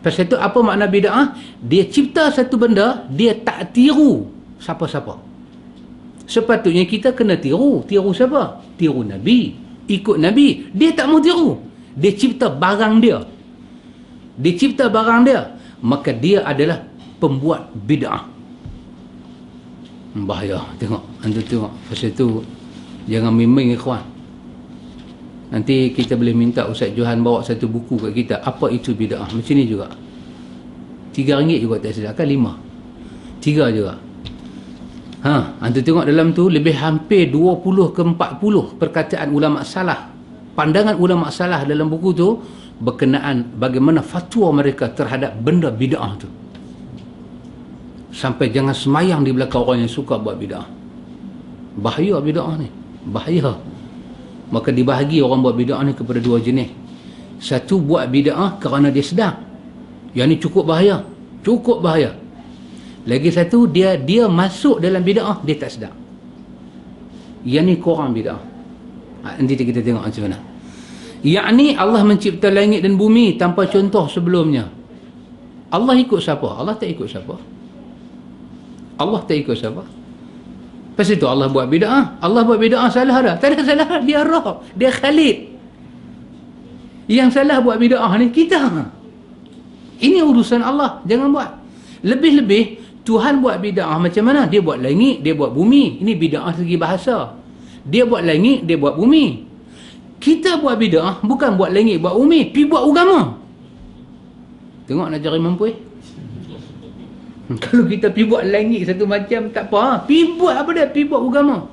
Pasal itu apa makna bid'ah? Dia cipta satu benda, dia tak tiru siapa-siapa. Sepatutnya kita kena tiru. Tiru siapa? Tiru Nabi. Ikut Nabi. Dia tak mau tiru. Dia cipta barang dia. Dia cipta barang dia. Maka dia adalah pembuat bid'ah. Bahaya. Tengok. Anda tengok. Pasal itu jangan bimbing ikhwan. Nanti kita boleh minta Ustaz Johan bawa satu buku kat kita. Apa itu bid'ah? Macam ni juga. RM3 juga tak silap. Kan 5. 3 juga. Anda tengok dalam tu lebih hampir 20 ke 40 perkataan ulama salah. Pandangan ulama salah dalam buku tu berkenaan bagaimana fatwa mereka terhadap benda bid'ah tu. Sampai jangan semayang di belakang orang yang suka buat bid'ah. Bahaya bid'ah ni, bahaya. Maka dibahagi orang buat bid'ah ni kepada dua jenis. Satu, buat bid'ah kerana dia sedar, yang ni cukup bahaya, cukup bahaya. Lagi satu, dia masuk dalam bid'ah, dia tak sedar. Yang ni kurang bid'ah. Nanti kita tengok macam mana. Yakni Allah mencipta langit dan bumi tanpa contoh sebelumnya. Allah ikut siapa? Allah tak ikut siapa. Allah tak ikut siapa. Lepas itu Allah buat bid'ah. Allah buat bid'ah salah dah? Tak ada salah. Dia Rabb, dia Khalid. Yang salah buat bid'ah ni kita. Ini urusan Allah, jangan buat. Lebih-lebih Tuhan buat bid'ah macam mana? Dia buat langit, dia buat bumi. Ini bid'ah segi bahasa. Dia buat langit, dia buat bumi. Kita buat bid'ah bukan buat langit, buat bumi, pi buat agama. Tengok nak cari mampu. Kalau kita pi buat langit satu macam tak apa, pi buat apa dia? Pi buat agama.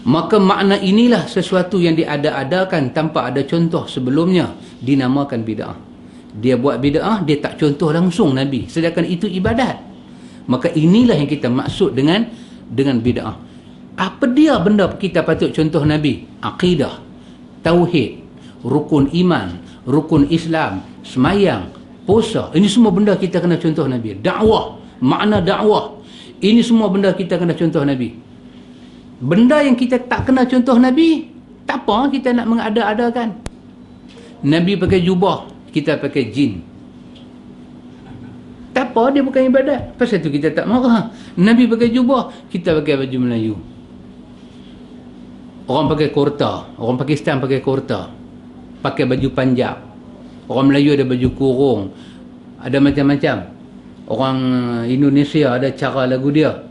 Maka makna inilah sesuatu yang diada-adakan tanpa ada contoh sebelumnya dinamakan bid'ah. Dia buat bid'ah, dia tak contoh langsung Nabi, sedangkan itu ibadat. Maka inilah yang kita maksud dengan bid'ah. Apa dia benda kita patut contoh Nabi? Akidah, tauhid, rukun iman, rukun Islam, semayang, puasa. Ini semua benda kita kena contoh Nabi. Dakwah, makna dakwah, ini semua benda kita kena contoh Nabi. Benda yang kita tak kena contoh Nabi, tak apa kita nak mengada-adakan. Nabi pakai jubah, kita pakai jin. Tak apa, dia bukan ibadat. Pasal tu kita tak marah. Nabi pakai jubah, kita pakai baju Melayu. Orang pakai kurta, orang Pakistan pakai kurta, pakai baju Panjab. Orang Melayu ada baju kurung, ada macam-macam. Orang Indonesia ada cara lagu dia.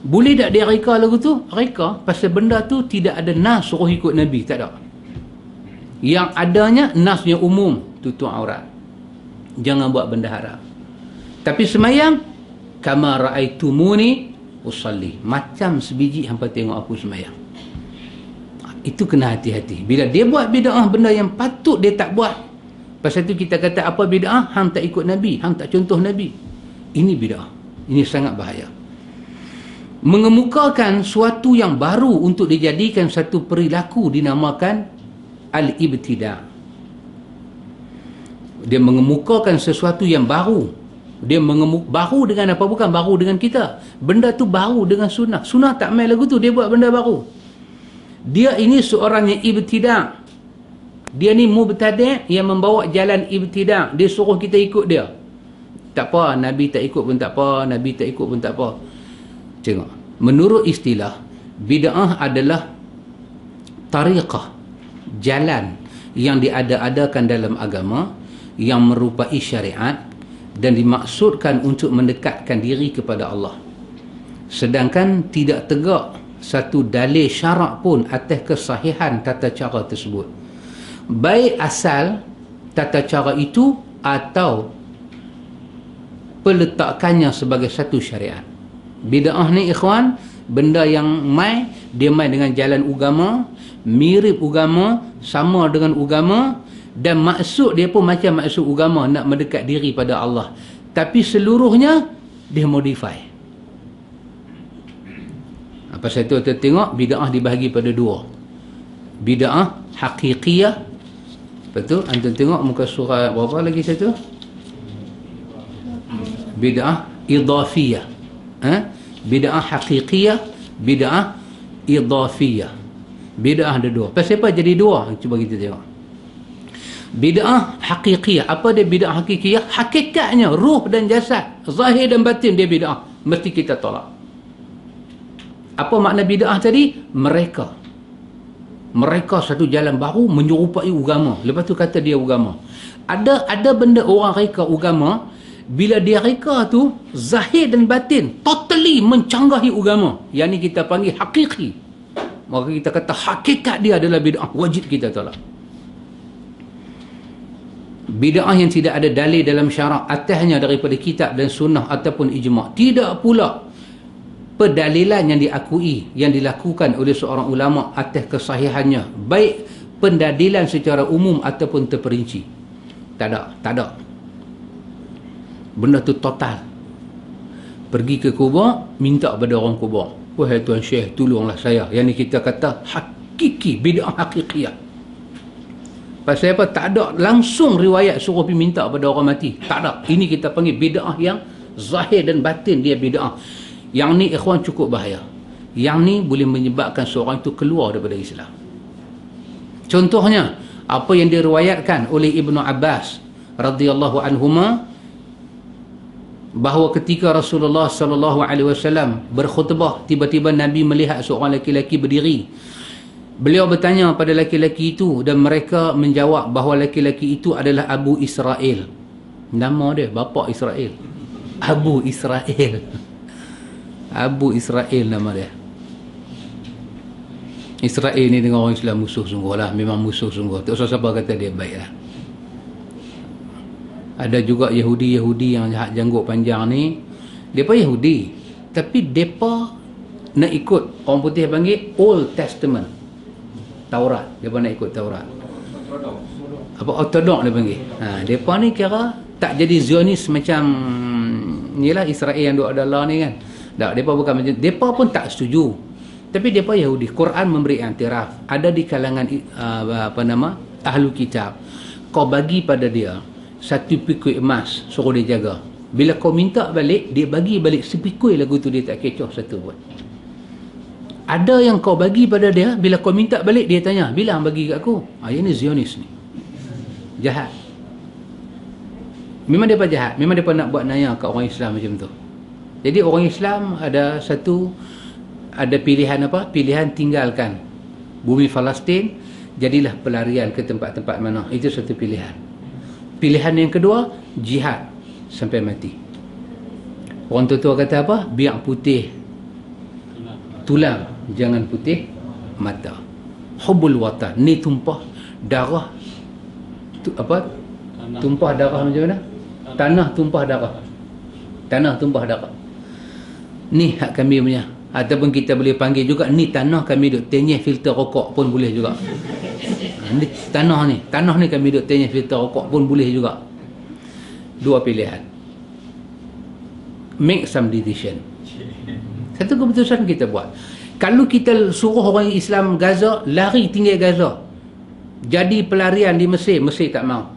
Boleh tak dia reka lagu tu? Reka. Pasal benda tu tidak ada nas suruh ikut Nabi, tak ada. Yang adanya nasnya umum, tutup aurat, jangan buat benda haram. Tapi semayang, kama ra'aitumuni usalli, macam sebiji hampa tengok aku semayang. Itu kena hati-hati. Bila dia buat bid'ah, benda yang patut dia tak buat. Pasal tu kita kata apa bid'ah? Hang tak ikut Nabi, hang tak contoh Nabi. Ini bid'ah. Ini sangat bahaya. Mengemukakan suatu yang baru untuk dijadikan satu perilaku dinamakan al-ibtida'. Dia mengemukakan sesuatu yang baru. Dia baru dengan apa? Bukan baru dengan kita. Benda tu baru dengan sunnah. Sunnah tak main lagu tu, dia buat benda baru. Dia ini seorang yang ibtida'. Dia ni mubtadi' yang membawa jalan ibtida'. Dia suruh kita ikut dia. Tak apa, Nabi tak ikut pun tak apa, Nabi tak ikut pun tak apa. Tengok. Menurut istilah, bid'ah adalah tariqah, jalan yang diada-adakan dalam agama yang merupai syariat dan dimaksudkan untuk mendekatkan diri kepada Allah. Sedangkan tidak tegak satu dalil syarak pun atas kesahihan tata cara tersebut, baik asal tata cara itu atau peletakannya sebagai satu syariat. Bid'ah ni ikhwan, benda yang dia main dengan jalan agama, mirip agama, sama dengan agama, dan maksud dia pun macam maksud agama, nak mendekat diri pada Allah, tapi seluruhnya dia modify. Apa saya tu kita tengok bid'ah dibahagi pada dua. Bid'ah haqiqiyah. Betul? Antum tengok muka surah berapa lagi satu? Bid'ah idafiyah. Bid'ah haqiqiyah, bid'ah idafiyah. Bid'ah ada dua. Pasal apa jadi dua? Cuba kita tengok. Bid'ah haqiqiyah. Apa dia bid'ah haqiqiyah? Hakikatnya ruh dan jasad, zahir dan batin dia bid'ah. Mesti kita tolak. Apa makna bid'ah tadi? Mereka satu jalan baru menyerupai agama. Lepas tu kata dia agama. Ada benda orang reka agama, bila dia reka tu zahir dan batin totally mencanggahi agama. Yang ni kita panggil hakiki. Maka kita kata hakikat dia adalah bid'ah, wajib kita tolak. Bid'ah yang tidak ada dalil dalam syarak atasnya daripada kitab dan sunnah ataupun ijma'. Tidak pula pendalilan yang diakui, yang dilakukan oleh seorang ulama atas kesahihannya, baik pendalilan secara umum ataupun terperinci. Tak ada. Benda tu total Pergi ke kubur, minta pada orang kubur, wahai Tuan Syekh, tolonglah saya. Yang ni kita kata hakiki, bid'ah hakikiyah. Pasal apa? Tak ada langsung riwayat suruh pergi minta pada orang mati. Tak ada. Ini kita panggil bid'ah yang zahir dan batin, dia bid'ah. Yang ni ikhwan cukup bahaya. Yang ni boleh menyebabkan seorang itu keluar daripada Islam. Contohnya, apa yang diriwayatkan oleh Ibnu Abbas radhiyallahu anhuma, bahawa ketika Rasulullah sallallahu alaihi wasallam berkhutbah, tiba-tiba Nabi melihat seorang lelaki berdiri. Beliau bertanya pada lelaki itu dan mereka menjawab bahawa lelaki itu adalah Abu Israel. Nama dia bapa Israel. Abu Israel. Abu Israel nama dia. Israel ni dengan orang Islam musuh sungguh lah. Memang musuh sungguh. Tak usah siapa kata dia baik lah. Ada juga Yahudi yang jahat janggut panjang ni. Mereka Yahudi, tapi mereka nak ikut, orang putih panggil Old Testament, Taurat. Mereka nak ikut Taurat. Apa Orthodox dia panggil. Mereka ni kira tak jadi Zionis macam inilah Israel yang duk ada Allah ni kan. Tak, mereka bukan macam, mereka pun tak setuju. Tapi mereka Yahudi. Quran memberi iktiraf. Ada di kalangan Ahlul Kitab. Kau bagi pada dia satu pikul emas, suruh dia jaga. Bila kau minta balik, dia bagi balik sepikul lagu tu, dia tak kecoh satu pun. Ada yang kau bagi pada dia, bila kau minta balik, dia tanya, bila bagi kat aku? Ini Zionis ni. Jahat. Memang dia jahat. Memang dia nak buat naya kat orang Islam macam tu. Jadi orang Islam ada pilihan apa? Pilihan tinggalkan bumi Palestin, jadilah pelarian ke tempat-tempat mana. Itu satu pilihan. Pilihan yang kedua, jihad sampai mati. Orang tua kata apa? Biar putih tulang, jangan putih mata. Hubbul watan, ni tumpah darah tumpah darah macam mana? Tanah tumpah darah. Tanah tumpah darah. Ni hak kami punya. Ataupun kita boleh panggil juga, ni tanah kami duk tenyeh filter rokok pun boleh juga. Ni tanah ni kami duk tenyeh filter rokok pun boleh juga. Dua pilihan. Make some decision. Satu keputusan kita buat. Kalau kita suruh orang Islam Gaza lari tinggal Gaza, jadi pelarian di Mesir, Mesir tak mau.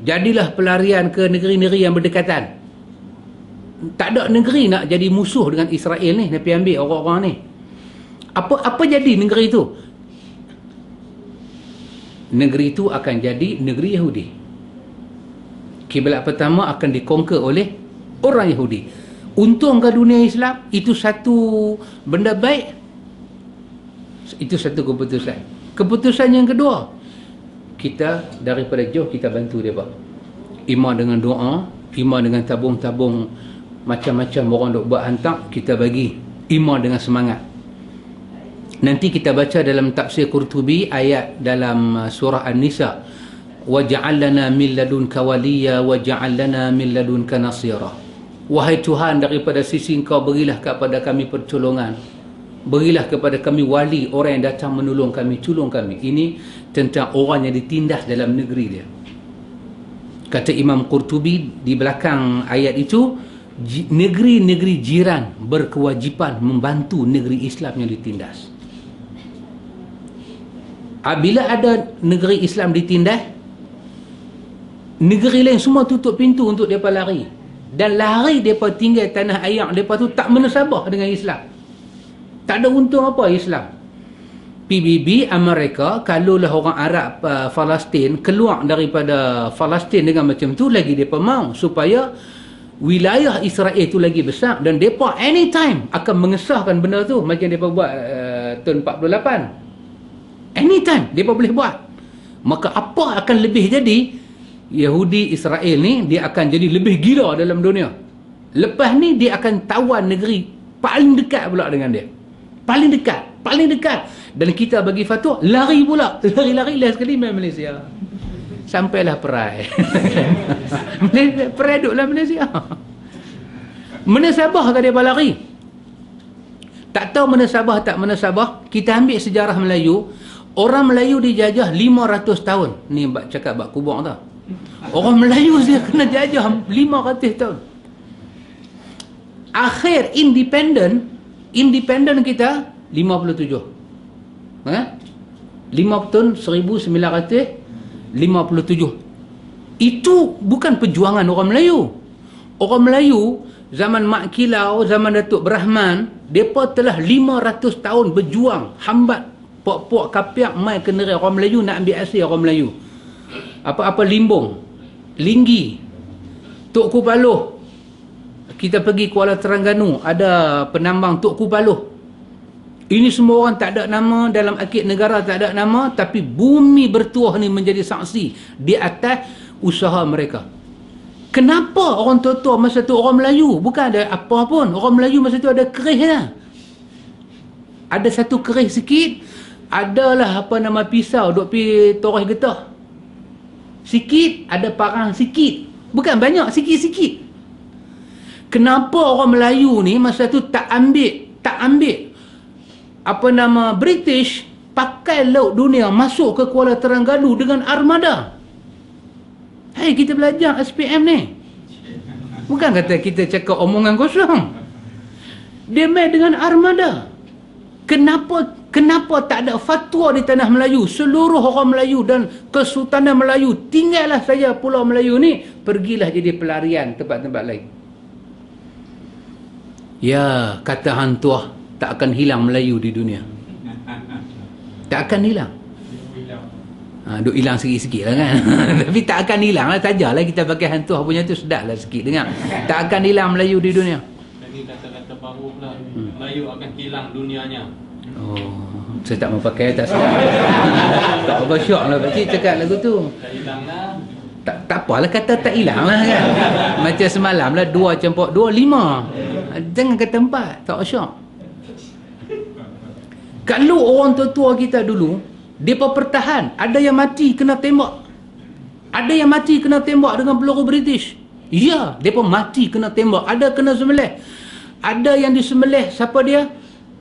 Jadilah pelarian ke negeri-negeri yang berdekatan. Tak ada negeri nak jadi musuh dengan Israel ni, nak pergi ambil orang-orang ni. Apa jadi negeri itu? Negeri itu akan jadi negeri Yahudi. Kiblat pertama akan dikongker oleh orang Yahudi. Untung ke dunia Islam, itu satu benda baik. Itu satu keputusan. Keputusan yang kedua, kita daripada jauh kita bantu mereka. Ima dengan doa, ima dengan tabung-tabung macam-macam orang duk buat hantar, kita bagi. Ima dengan semangat. Nanti kita baca dalam tafsir Qurtubi ayat dalam surah An-Nisa, waj'al lana min ladunka waliya waj'al lana min ladunka nasira. Wahai Tuhan, daripada sisi Engkau berilah kepada kami pertolongan, berilah kepada kami wali, orang yang datang menolong kami, tolong kami. Ini tentang orang yang ditindas dalam negeri dia. Kata Imam Qurtubi di belakang ayat itu, negeri-negeri jiran berkewajipan membantu negeri Islam yang ditindas. Bila ada negeri Islam ditindas, negeri lain semua tutup pintu untuk mereka lari. Dan lari mereka tinggal tanah air mereka tu tak menasabah dengan Islam. Tak ada untung apa Islam. PBB Amerika, kalaulah orang Arab Palestin keluar daripada Palestin dengan macam tu, lagi mereka mau supaya wilayah Israel itu lagi besar, dan mereka anytime akan mengesahkan benda tu macam mereka buat tahun 48. Anytime mereka boleh buat. Maka apa akan lebih jadi? Yahudi Israel ni dia akan jadi lebih gila dalam dunia. Lepas ni dia akan tawan negeri paling dekat pula dengan dia. Paling dekat. Dan kita bagi fatwa, lari pula. Lari-lari last sekali main Malaysia. Sampailah Perai. Perai duduklah Malaysia. Mana Sabah ke dia lari? Tak tahu mana Sabah tak mana Sabah. Kita ambil sejarah Melayu. Orang Melayu dijajah 500 tahun. Ni cakap bak kubur tau. Orang Melayu dia kena jajah 500 tahun. Akhir independen kita 57. 5 tahun 1957. Itu bukan perjuangan orang Melayu. Orang Melayu zaman Mak Kilau, zaman Datuk Berahman, mereka telah 500 tahun berjuang, hambat puak-puak kapiak mai ke negeri orang Melayu nak ambil asing orang Melayu. Apa-apa Limbong, Linggi, Tok Kupaloh. Kita pergi Kuala Terengganu, ada penambang Tok Kupaloh. Ini semua orang tak ada nama, dalam akid negara tak ada nama, tapi bumi bertuah ni menjadi saksi di atas usaha mereka. Kenapa orang tua-tua masa tu orang Melayu? Bukan ada apa pun. Orang Melayu masa tu ada kerih lah. Ada satu kerih sikit, adalah apa nama pisau, duk pi toreh getah. Sikit, ada parang sikit. Bukan banyak, sikit-sikit. Kenapa orang Melayu ni masa tu tak ambil apa nama British pakai laut dunia masuk ke Kuala Terengganu dengan armada? Hai, kita belajar SPM ni. Bukan kata kita cakap omongan kosong. Dia main dengan armada. Kenapa tak ada fatwa di tanah Melayu? Seluruh orang Melayu dan Kesultanan Melayu, tinggallah saja Pulau Melayu ni, pergilah jadi pelarian tempat-tempat lain. Ya, kata Hang Tuah, tak akan hilang Melayu di dunia. Tak akan hilang. Duk hilang sikit-sikit lah kan. Tapi tak akan hilang lah. Sajalah kita pakai Hang Tuah punya tu, sedap lah sikit dengar. Tak akan hilang Melayu di dunia. Ini kata-kata baru pula. Melayu akan hilang dunianya. Oh, saya tak mau pakai, tak sedap. Tak apa syok lah pakcik cakap lagu tu. Tak hilang lah. Tak apalah, kata tak hilang lah kan. Macam semalam lah, 2 campur 2, 5. Jangan kata 4, tak syok. Kalau orang tua-tua kita dulu, mereka pertahan. Ada yang mati kena tembak. Ada yang mati kena tembak dengan peluru British. Ya, mereka mati kena tembak. Ada kena sembelih. Ada yang disembelih, siapa dia?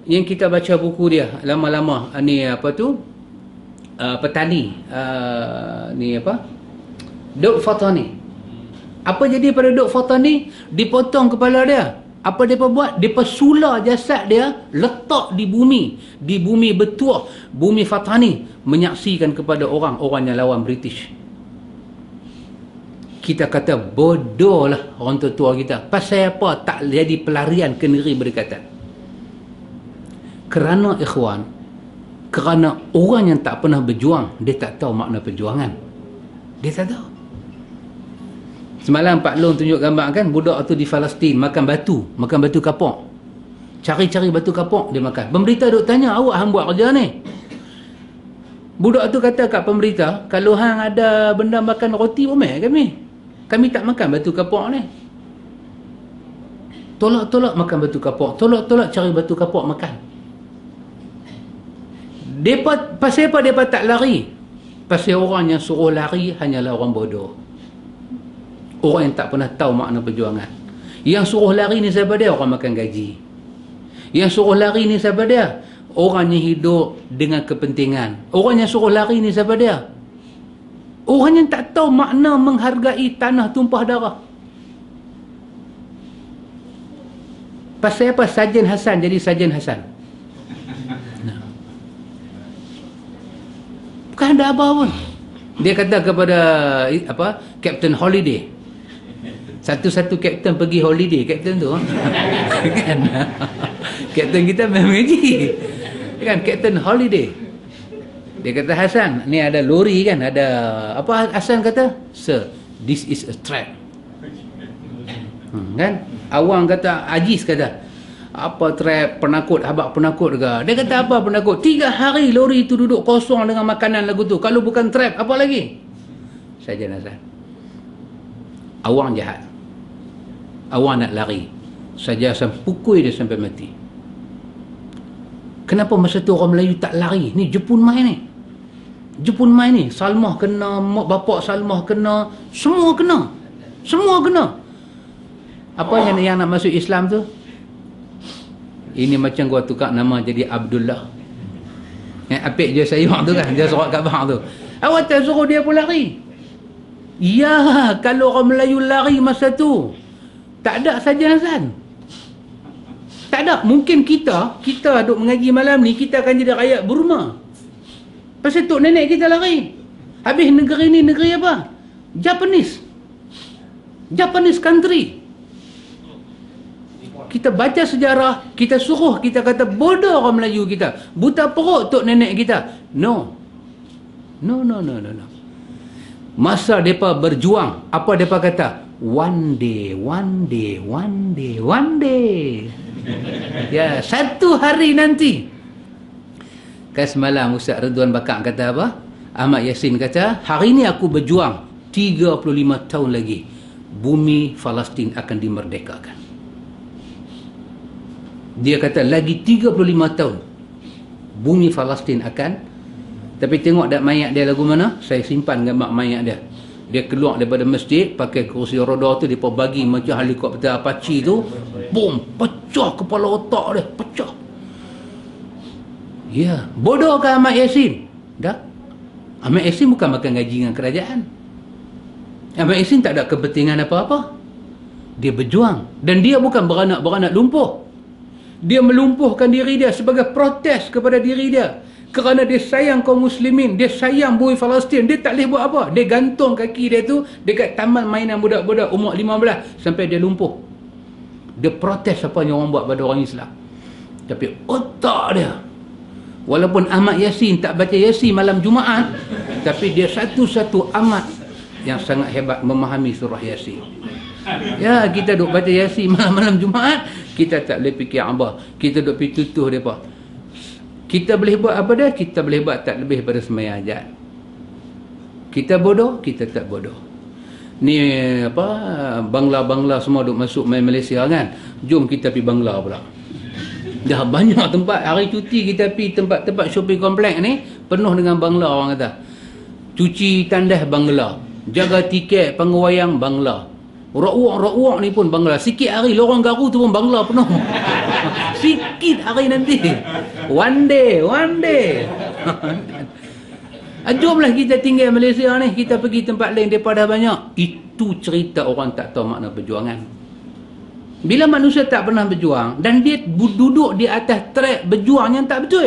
Yang kita baca buku dia lama-lama. Ni apa tu? Petani. Ni apa? Duk Fatani. Apa jadi pada Duk Fatani? Dipotong kepala dia. Apa mereka buat? Mereka sula jasad dia, letak di bumi. Di bumi bertuah. Bumi Fatani. Menyaksikan kepada orang-orang yang lawan British. Kita kata bodoh lah orang tua-tua kita. Pasal apa tak jadi pelarian ke negeri berdekatan? Kerana ikhwan, kerana orang yang tak pernah berjuang, dia tak tahu makna perjuangan. Dia tak tahu. Semalam Pak Long tunjuk gambar kan, budak tu di Palestin makan batu kapok. Cari-cari batu kapok dia makan. Pemberita duk tanya, awak hang buat kerja ni? Budak tu kata kat pemberita, kalau hang ada benda makan roti omeh kami tak makan batu kapok ni. Tolak-tolak makan batu kapok, tolak-tolak cari batu kapok makan. Depa, pasal apa depa tak lari? Pasal orang yang suruh lari hanyalah orang bodoh. Orang yang tak pernah tahu makna perjuangan. Yang suruh lari ni siapa dia? Orang makan gaji. Yang suruh lari ni siapa dia? Orang yang hidup dengan kepentingan. Orang yang suruh lari ni siapa dia? Orang yang tak tahu makna menghargai tanah tumpah darah. Pasal apa Sarjan Hasan jadi Sarjan Hasan? Bukan ada apa pun. Dia kata kepada apa, Captain Holiday. Satu-satu kapten pergi holiday, kapten tu kan. Kapten kita memang gaji kan, Captain Holiday. Dia kata, Hasan, ni ada lori kan, ada apa? Hasan kata, sir, this is a trap. Kan? Awang kata, Aziz kata, apa trap, penakut, habak penakut ke? Dia kata, apa penakut? 3 hari lori tu duduk kosong dengan makanan lagu tu. Kalau bukan trap, apa lagi? Sarjan Hasan. Awang jahat. Awang nak lari. Sarjan Hasan pukul dia sampai mati. Kenapa masa tu orang Melayu tak lari? Ni Jepun main ni. Jepun main ni. Salmah kena, mak bapak Salmah kena, semua kena. Semua kena. Apa yang nak masuk Islam tu? Ini macam gua tukar nama jadi Abdullah. Yang apik je sayang tu kan, dia surat Kaabah tu. Awak tak suruh dia pun lari. Ya, kalau orang Melayu lari masa tu, tak ada Sarjan Hasan. Tak ada. Mungkin kita duk mengaji malam ni, kita akan jadi rakyat Burma. Pasal tok nenek kita lari. Habis negeri ni negeri apa? Japanese country. Kita baca sejarah, kita suruh, kita kata bodoh orang Melayu kita. Buta perut tok nenek kita. No. Masa mereka berjuang, apa mereka kata? One day. Ya, satu hari nanti. Kan semalam Ustaz Ridwan Bakak kata apa? Ahmad Yassin kata, hari ni aku berjuang 35 tahun lagi bumi Palestin akan dimerdekakan. Dia kata lagi 35 tahun bumi Palestin akan. Tapi tengok dak mayat dia lagu mana? Saya simpan gambar mayat dia. Dia keluar daripada masjid pakai kursi roda tu, dia bagi macam helikopter Apache tu, bom, pecah kepala otak dia, pecah. Ya, bodoh ke Ahmad Yassin? Tak. Ahmad Yassin bukan makan gaji dengan kerajaan. Ahmad Yassin tak ada kepentingan apa-apa. Dia berjuang. Dan dia bukan beranak lumpuh. Dia melumpuhkan diri dia sebagai protes kepada diri dia. Kerana dia sayang kaum muslimin, dia sayang bumi Palestin, dia tak boleh buat apa. Dia gantung kaki dia tu dekat taman mainan budak-budak umur 15 sampai dia lumpuh. Dia protes apa yang orang buat pada orang Islam. Tapi otak dia, walaupun Ahmad Yassin tak baca Yasin malam Jumaat, tapi dia satu-satu amat yang sangat hebat memahami surah Yasin. Ya, kita duk baca Yasin malam Jumaat, kita tak boleh fikir apa. Kita duk pergi tutuh mereka. Kita boleh buat apa dah? Kita boleh buat tak lebih pada sembahyang hajat. Kita bodoh, kita tak bodoh. Ni apa, Bangla semua duk masuk main Malaysia kan. Jom kita pergi Bangla pula. Dah banyak tempat hari cuti kita pergi tempat-tempat shopping kompleks ni penuh dengan Bangla orang kata. Cuci tandas Bangla, jaga tiket pengwayang Bangla. Rak-wak ni pun Bangla. Sikit hari lorong Garu tu pun Bangla penuh. Sikit hari nanti. One day. Jomlah kita tinggal Malaysia ni, kita pergi tempat lain daripada banyak. Itu cerita orang tak tahu makna perjuangan. Bila manusia tak pernah berjuang dan dia duduk di atas track berjuang yang tak betul.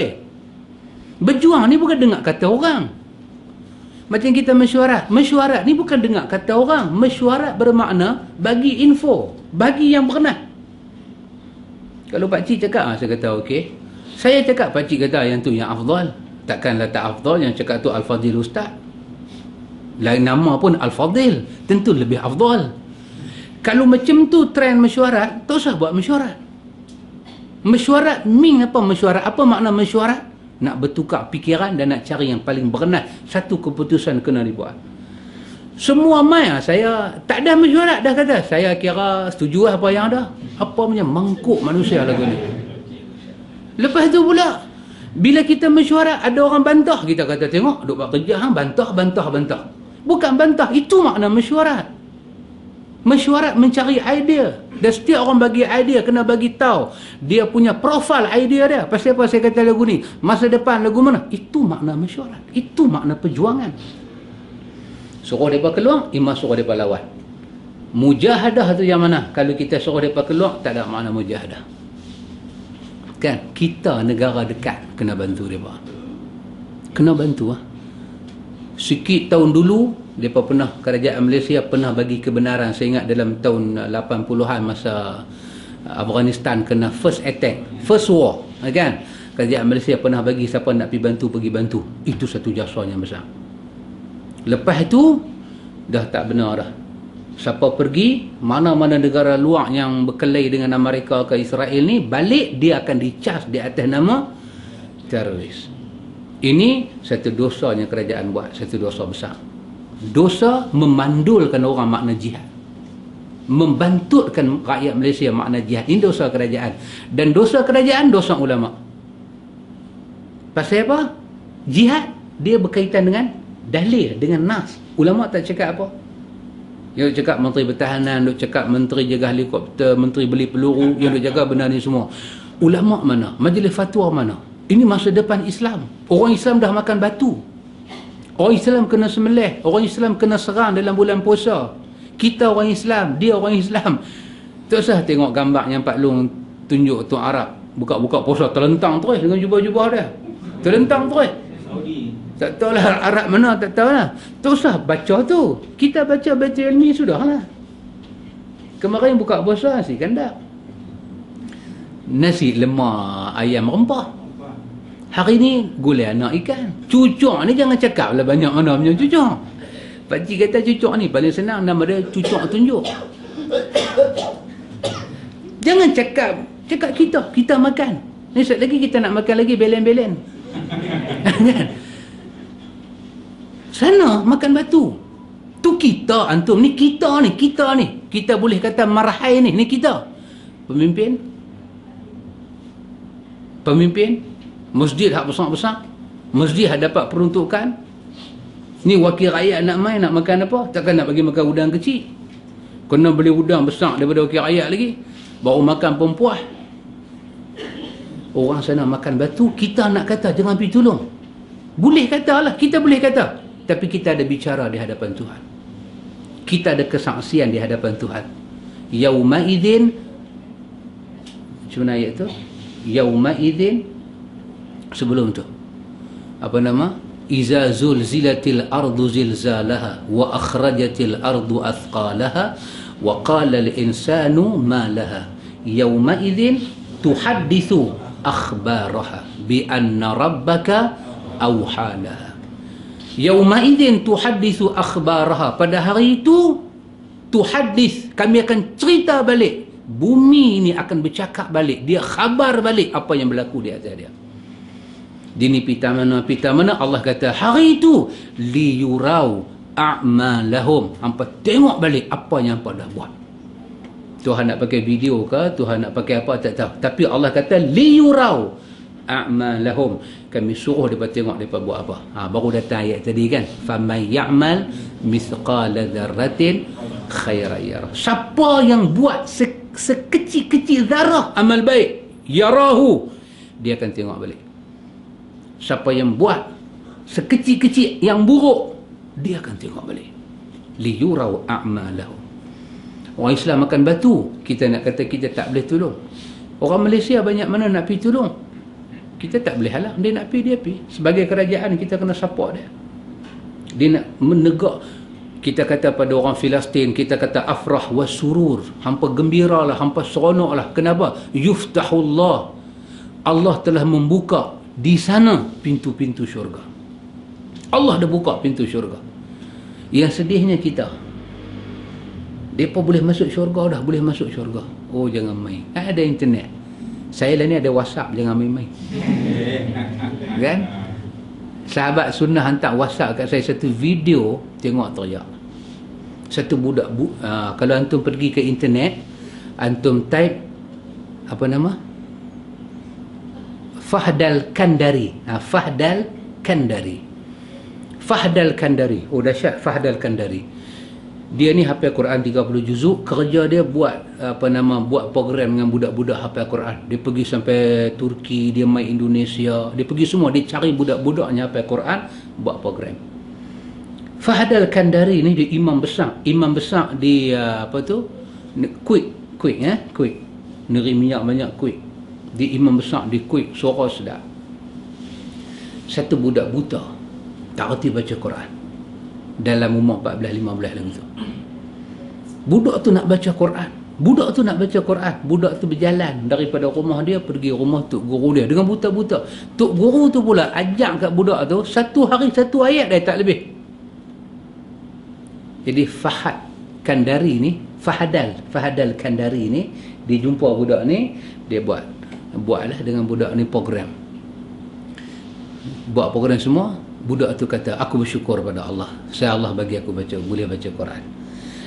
Berjuang ni bukan dengar kata orang. Macam kita mesyuarat. Mesyuarat ni bukan dengar kata orang. Mesyuarat bermakna bagi info, bagi yang pernah. Kalau pakcik cakap, saya kata okey. Saya cakap, pakcik kata yang tu yang afdal. Takkanlah tak afdal yang cakap tu Al-Fadhil Ustaz. Lain nama pun Al-Fadhil, tentu lebih afdal. Kalau macam tu trend mesyuarat, tak usah buat mesyuarat. Mesyuarat mean apa mesyuarat? Apa makna mesyuarat? Nak bertukar fikiran dan nak cari yang paling berkenan. Satu keputusan kena dibuat. Semua mai saya tak ada mesyuarat dah kata. Saya kira setuju apa yang ada. Apa punya mangkuk manusia lagu ni. Lepas tu pula bila kita mesyuarat ada orang bantah, kita kata tengok duk buat kerja hang bantah. Bukan bantah, itu makna mesyuarat. Mesyuarat mencari idea. Dan setiap orang bagi idea kena bagi tahu dia punya profil idea dia. Pasal apa saya kata lagu ni? Masa depan lagu mana? Itu makna mesyuarat. Itu makna perjuangan. Suruh mereka keluar, imam suruh mereka lawan. Mujahadah tu yang mana? Kalau kita suruh mereka keluar, tak ada makna mujahadah. Kan? Kita negara dekat kena bantu mereka. Kena bantu. Sikit tahun dulu, mereka pernah, kerajaan Malaysia pernah bagi kebenaran. Saya ingat dalam tahun 80-an masa Afghanistan kena first attack, first war. Kan? Kerajaan Malaysia pernah bagi siapa nak pergi bantu. Itu satu jasa yang besar. Lepas itu dah tak benar dah. Siapa pergi mana-mana negara luar yang berkelahi dengan Amerika ke Israel ni, balik dia akan dicas di atas nama teroris. Ini satu dosa yang kerajaan buat, satu dosa besar. Dosa memandulkan orang makna jihad, membantutkan rakyat Malaysia makna jihad. Ini dosa kerajaan. Dan dosa kerajaan, dosa ulama. Pasal apa? Jihad dia berkaitan dengan dalil, dengan nas. Ulama tak cakap apa. Yang duk cakap menteri pertahanan, duk cakap menteri jaga helikopter, menteri beli peluru, yang duk jaga benda ni semua. Ulama mana? Majlis fatwa mana? Ini masa depan Islam. Orang Islam dah makan batu. Orang Islam kena sembelih. Orang Islam kena serang dalam bulan puasa. Kita orang Islam, dia orang Islam. Tak usah tengok gambar yang Pak Long tunjuk tu Arab buka-buka puasa terlentang terus dengan jubah-jubah dia, terlentang terus. Saudi. Tak tahulah Arab mana, tak tahulah. Tak usah baca tu, kita baca ilmi sudahlah. Kemarin buka puasa nasi kandak, nasi lemak ayam rempah. Hari ni gulai anak ikan. Cucuk ni jangan cakap lah banyak mana punya cucuk. Pakcik kata cucuk ni paling senang, nama dia cucuk tunjuk. Jangan cakap kita makan. Ni sekejap lagi kita nak makan lagi belen-belen. Kan? Sana makan batu. Tu kita, antum ni kita ni. Kita boleh kata marhai ni kita. Pemimpin masjid hak besar-besar, masjid hak dapat peruntukan. Ni wakil rakyat nak main, nak makan apa? Takkan nak bagi makan udang kecil. Kena beli udang besar daripada wakil rakyat lagi. Baru makan pun puas. Orang sana makan batu, kita nak kata jangan pergi tolong. Boleh kata lah, kita boleh kata. Tapi kita ada bicara di hadapan Tuhan. Kita ada kesaksian di hadapan Tuhan. Yauma'idzin, macam mana ayat tu? Yauma'idzin, sebelum tu apa nama, iza zulzilatil ardu zilzalaha wa akhrajatil ardu athqalaha wa qala al insanu ma laha yauma'idzin tuhaddithu akhbaraha bi anna rabbaka awhalaha. Yauma'idzin tuhaddithu akhbaraha, pada hari itu tuhaddith, kami akan cerita balik, bumi ini akan bercakap balik, dia khabar balik apa yang berlaku di atas dia. Dini pita mana Allah kata hari itu liyurau a'malahum, hampa tengok balik apa yang hampa dah buat. Tuhan nak pakai video ke, Tuhan nak pakai apa tak tahu, tapi Allah kata liyurau a'malahum, kami suruh mereka tengok mereka buat apa. Baru datang ayat tadi kan, faman ya'mal mithqala dzarratin khairan yarah, siapa yang buat sekecil-kecil zarah amal baik, yarahu, dia akan tengok balik. Siapa yang buat sekecil-kecil yang buruk, dia akan tengok balik. Liyurau a'malahum. Orang Islam makan batu, kita nak kata kita tak boleh tolong. Orang Malaysia banyak mana nak pergi tolong, kita tak boleh halang. Dia nak pergi, dia pergi. Sebagai kerajaan kita kena support dia. Dia nak menegak. Kita kata pada orang Filistin, kita kata afrah wa surur, hampa gembiralah, hampa seronoklah. Kenapa? Yuftahullah, Allah telah membuka di sana pintu-pintu syurga. Allah dah buka pintu syurga. Yang sedihnya kita, mereka boleh masuk syurga dah, boleh masuk syurga. Oh jangan main, ada internet. Saya lah ni ada WhatsApp, jangan main-main. Kan? Sahabat sunnah hantar WhatsApp kat saya satu video, tengok teriak. Satu budak kalau antum pergi ke internet, antum type apa nama? Fahdal Kandari. Fahdal Kandari. Oh dahsyat, Fahdal Kandari. Dia ni hafal Quran 30 juzuk. Kerja dia buat buat program dengan budak-budak hafal Quran. Dia pergi sampai Turki, dia main Indonesia, dia pergi semua, dia cari budak-budaknya hafal Quran, buat program. Fahdal Kandari ni dia imam besar di Kuwait, negeri minyak banyak Kuwait. Dia imam besar di Kuwait, suara sedap. Satu budak buta, tak reti baca Quran, dalam umur 14-15 lagi tu. Budak tu nak baca Quran. Budak tu berjalan daripada rumah dia pergi rumah tok guru dia dengan buta-buta. Tok guru tu pula ajak kat budak tu, satu hari satu ayat dah, tak lebih. Jadi Fahdal Kandari ni, dia jumpa budak ni, dia buatlah dengan budak ni program. Buat program semua. Budak tu kata, aku bersyukur pada Allah, Allah bagi aku boleh baca Quran.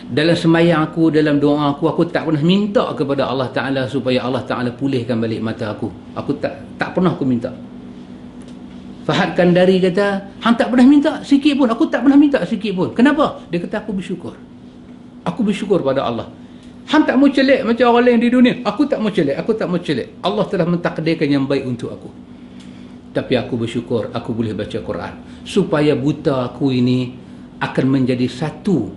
Dalam sembahyang aku, dalam doa aku tak pernah minta kepada Allah Ta'ala supaya Allah Ta'ala pulihkan balik mata aku. Aku tak pernah aku minta. Fahdal Kandari kata, hang tak pernah minta sikit pun. Aku tak pernah minta sikit pun. Kenapa? Dia kata, aku bersyukur pada Allah. Hang tak mau celik macam orang lain di dunia. Aku tak mau celik. Allah telah mentakdirkan yang baik untuk aku. Tapi aku bersyukur aku boleh baca Quran, supaya buta aku ini akan menjadi satu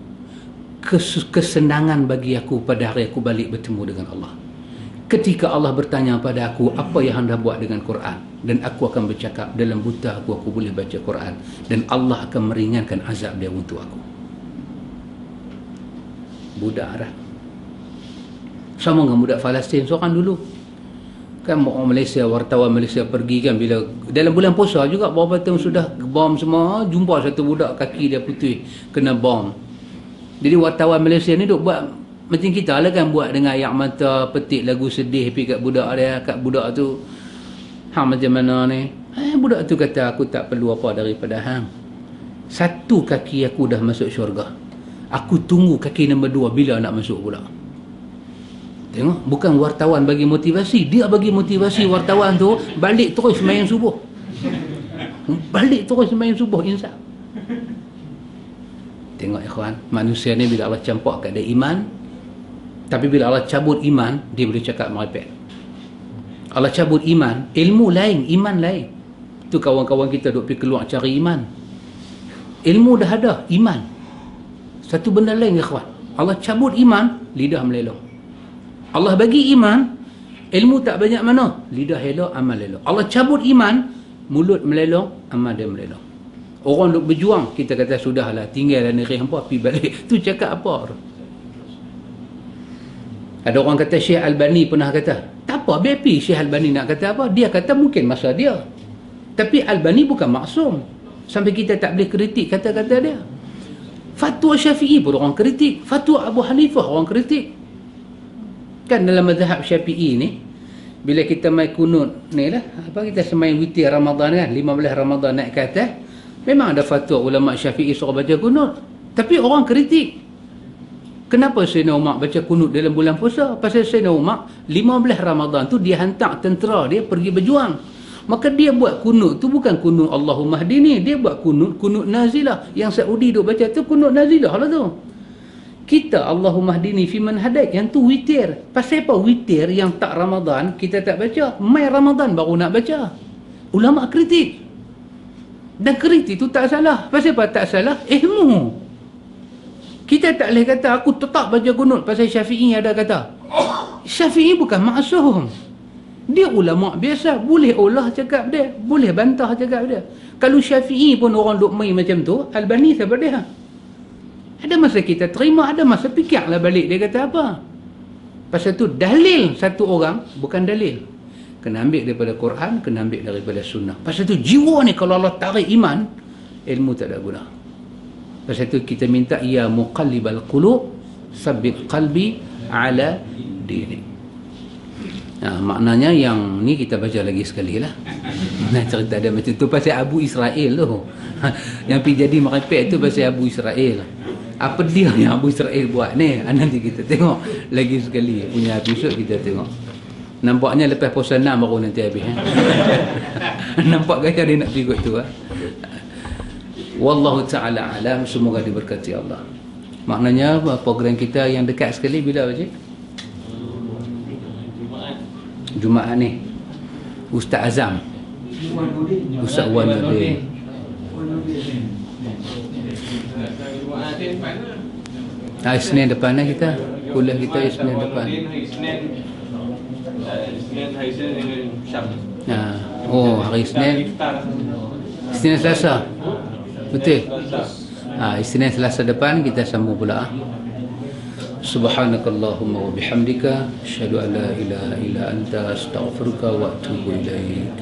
kesenangan bagi aku pada hari aku balik bertemu dengan Allah. ketika Allah bertanya pada aku, apa yang anda buat dengan Quran? Dan aku akan bercakap, dalam buta aku boleh baca Quran, dan Allah akan meringankan azab dia untuk aku. Budak Arab sama dengan budak Palestin seorang dulu kan, orang Malaysia, wartawan Malaysia pergi kan, bila dalam bulan puasa juga, beberapa tahun sudah bom semua, jumpa satu budak kaki dia putih kena bom. Jadi wartawan Malaysia ni duk buat macam kita lah kan, buat dengan air mata, petik lagu sedih pergi kat budak dia, kat budak tu, hang macam mana ni? Budak tu kata, aku tak perlu apa daripada hang, satu kaki aku dah masuk syurga, aku tunggu kaki nombor 2 bila nak masuk pula. Tengok, bukan wartawan bagi motivasi, dia bagi motivasi wartawan tu balik terus sembahyang subuh. Balik terus sembahyang subuh, insaf. Tengok ikhwan, manusia ni bila Allah campak kat dia iman, tapi bila Allah cabut iman, dia boleh cakap merepek. Allah cabut iman, ilmu lain, iman lain. Tu kawan-kawan kita duk pergi keluar cari iman. Ilmu dah ada, iman satu benda lain ikhwan. Allah cabut iman, lidah melelong. Allah bagi iman, ilmu tak banyak mana, lidah elok, amal elok. Allah cabut iman, mulut melelong, amal dia melelong. Orang duk berjuang, kita kata sudahlah, tinggallah negeri hampa, pergi balik. Tu cakap apa? Ada orang kata Syekh Albani pernah kata, tak apa, biar pergi Syekh Albani nak kata apa, dia kata mungkin masa dia. Tapi Albani bukan maksum sampai kita tak boleh kritik kata-kata dia. Fatwa Syafi'i pun orang kritik, fatwa Abu Hanifah orang kritik. Kan dalam mazhab Syafi'i ni, bila kita mai kunut ni lah, apa kita sembahyang witir Ramadan kan, 15 Ramadan naik ke atas, memang ada fatwa ulama Syafi'i suruh baca kunut. Tapi orang kritik, kenapa Sayyidina Umar baca kunut dalam bulan puasa? Pasal Sayyidina Umar 15 Ramadan tu dia hantar tentera dia pergi berjuang. Maka dia buat kunut tu bukan kunut Allahumma hdini, dia buat kunut nazilah. Yang Saudi duk baca tu kunut nazilah lah tu. Kita Allahumma hdini fi man hadait, yang tu witir. Pasal apa witir yang tak Ramadan kita tak baca? Mai Ramadan baru nak baca. Ulama kritik. Dan kritik tu tak salah. Pasal apa tak salah? Ilmu. Kita tak boleh kata aku tetap baca kunut pasal Syafi'i ada kata. Syafi'i bukan maksum. Dia ulama biasa, boleh olah cakap dia, boleh bantah cakap dia. Kalau Syafi'i pun orang duk main macam tu, Albani siapa dia? Ada masa kita terima, ada masa fikirlah balik dia kata apa. Pasal tu dalil satu orang bukan dalil. Kena ambil daripada Quran, kena ambil daripada sunnah. Pasal tu jiwa ni kalau Allah tarik iman, ilmu tak ada guna. Pasal tu kita minta, ya muqallibal qulub, sabbit qalbi ala dinik. Maknanya yang ni kita baca lagi sekali lah. Nah, cerita dia macam tu pasal Abu Israel tu. Yang pergi jadi merepek tu pasal Abu Israel. Apa dia yang Abu Israel buat ni? Nanti kita tengok lagi sekali punya episod, kita tengok. Nampaknya lepas puasa 6 baru nanti habis. Nampak gaya dia nak ikut tu. Wallahu ta'ala alam, semoga diberkati Allah. Maknanya program kita yang dekat sekali bila Cik? Jumaat ni Ustaz Azam, Ustaz Wan Nudin. Isnin depan lah kita. Kuliah kita Isnin depan. Isnin hari Isnin dengan Syam. Oh, hari Isnin. Isnin Selasa. Betul. Isnin Selasa depan kita sambung pula. Subhanakallahumma wa bihamdika asyhadu an la ilaha illa anta astaghfiruka wa atubu ilaik.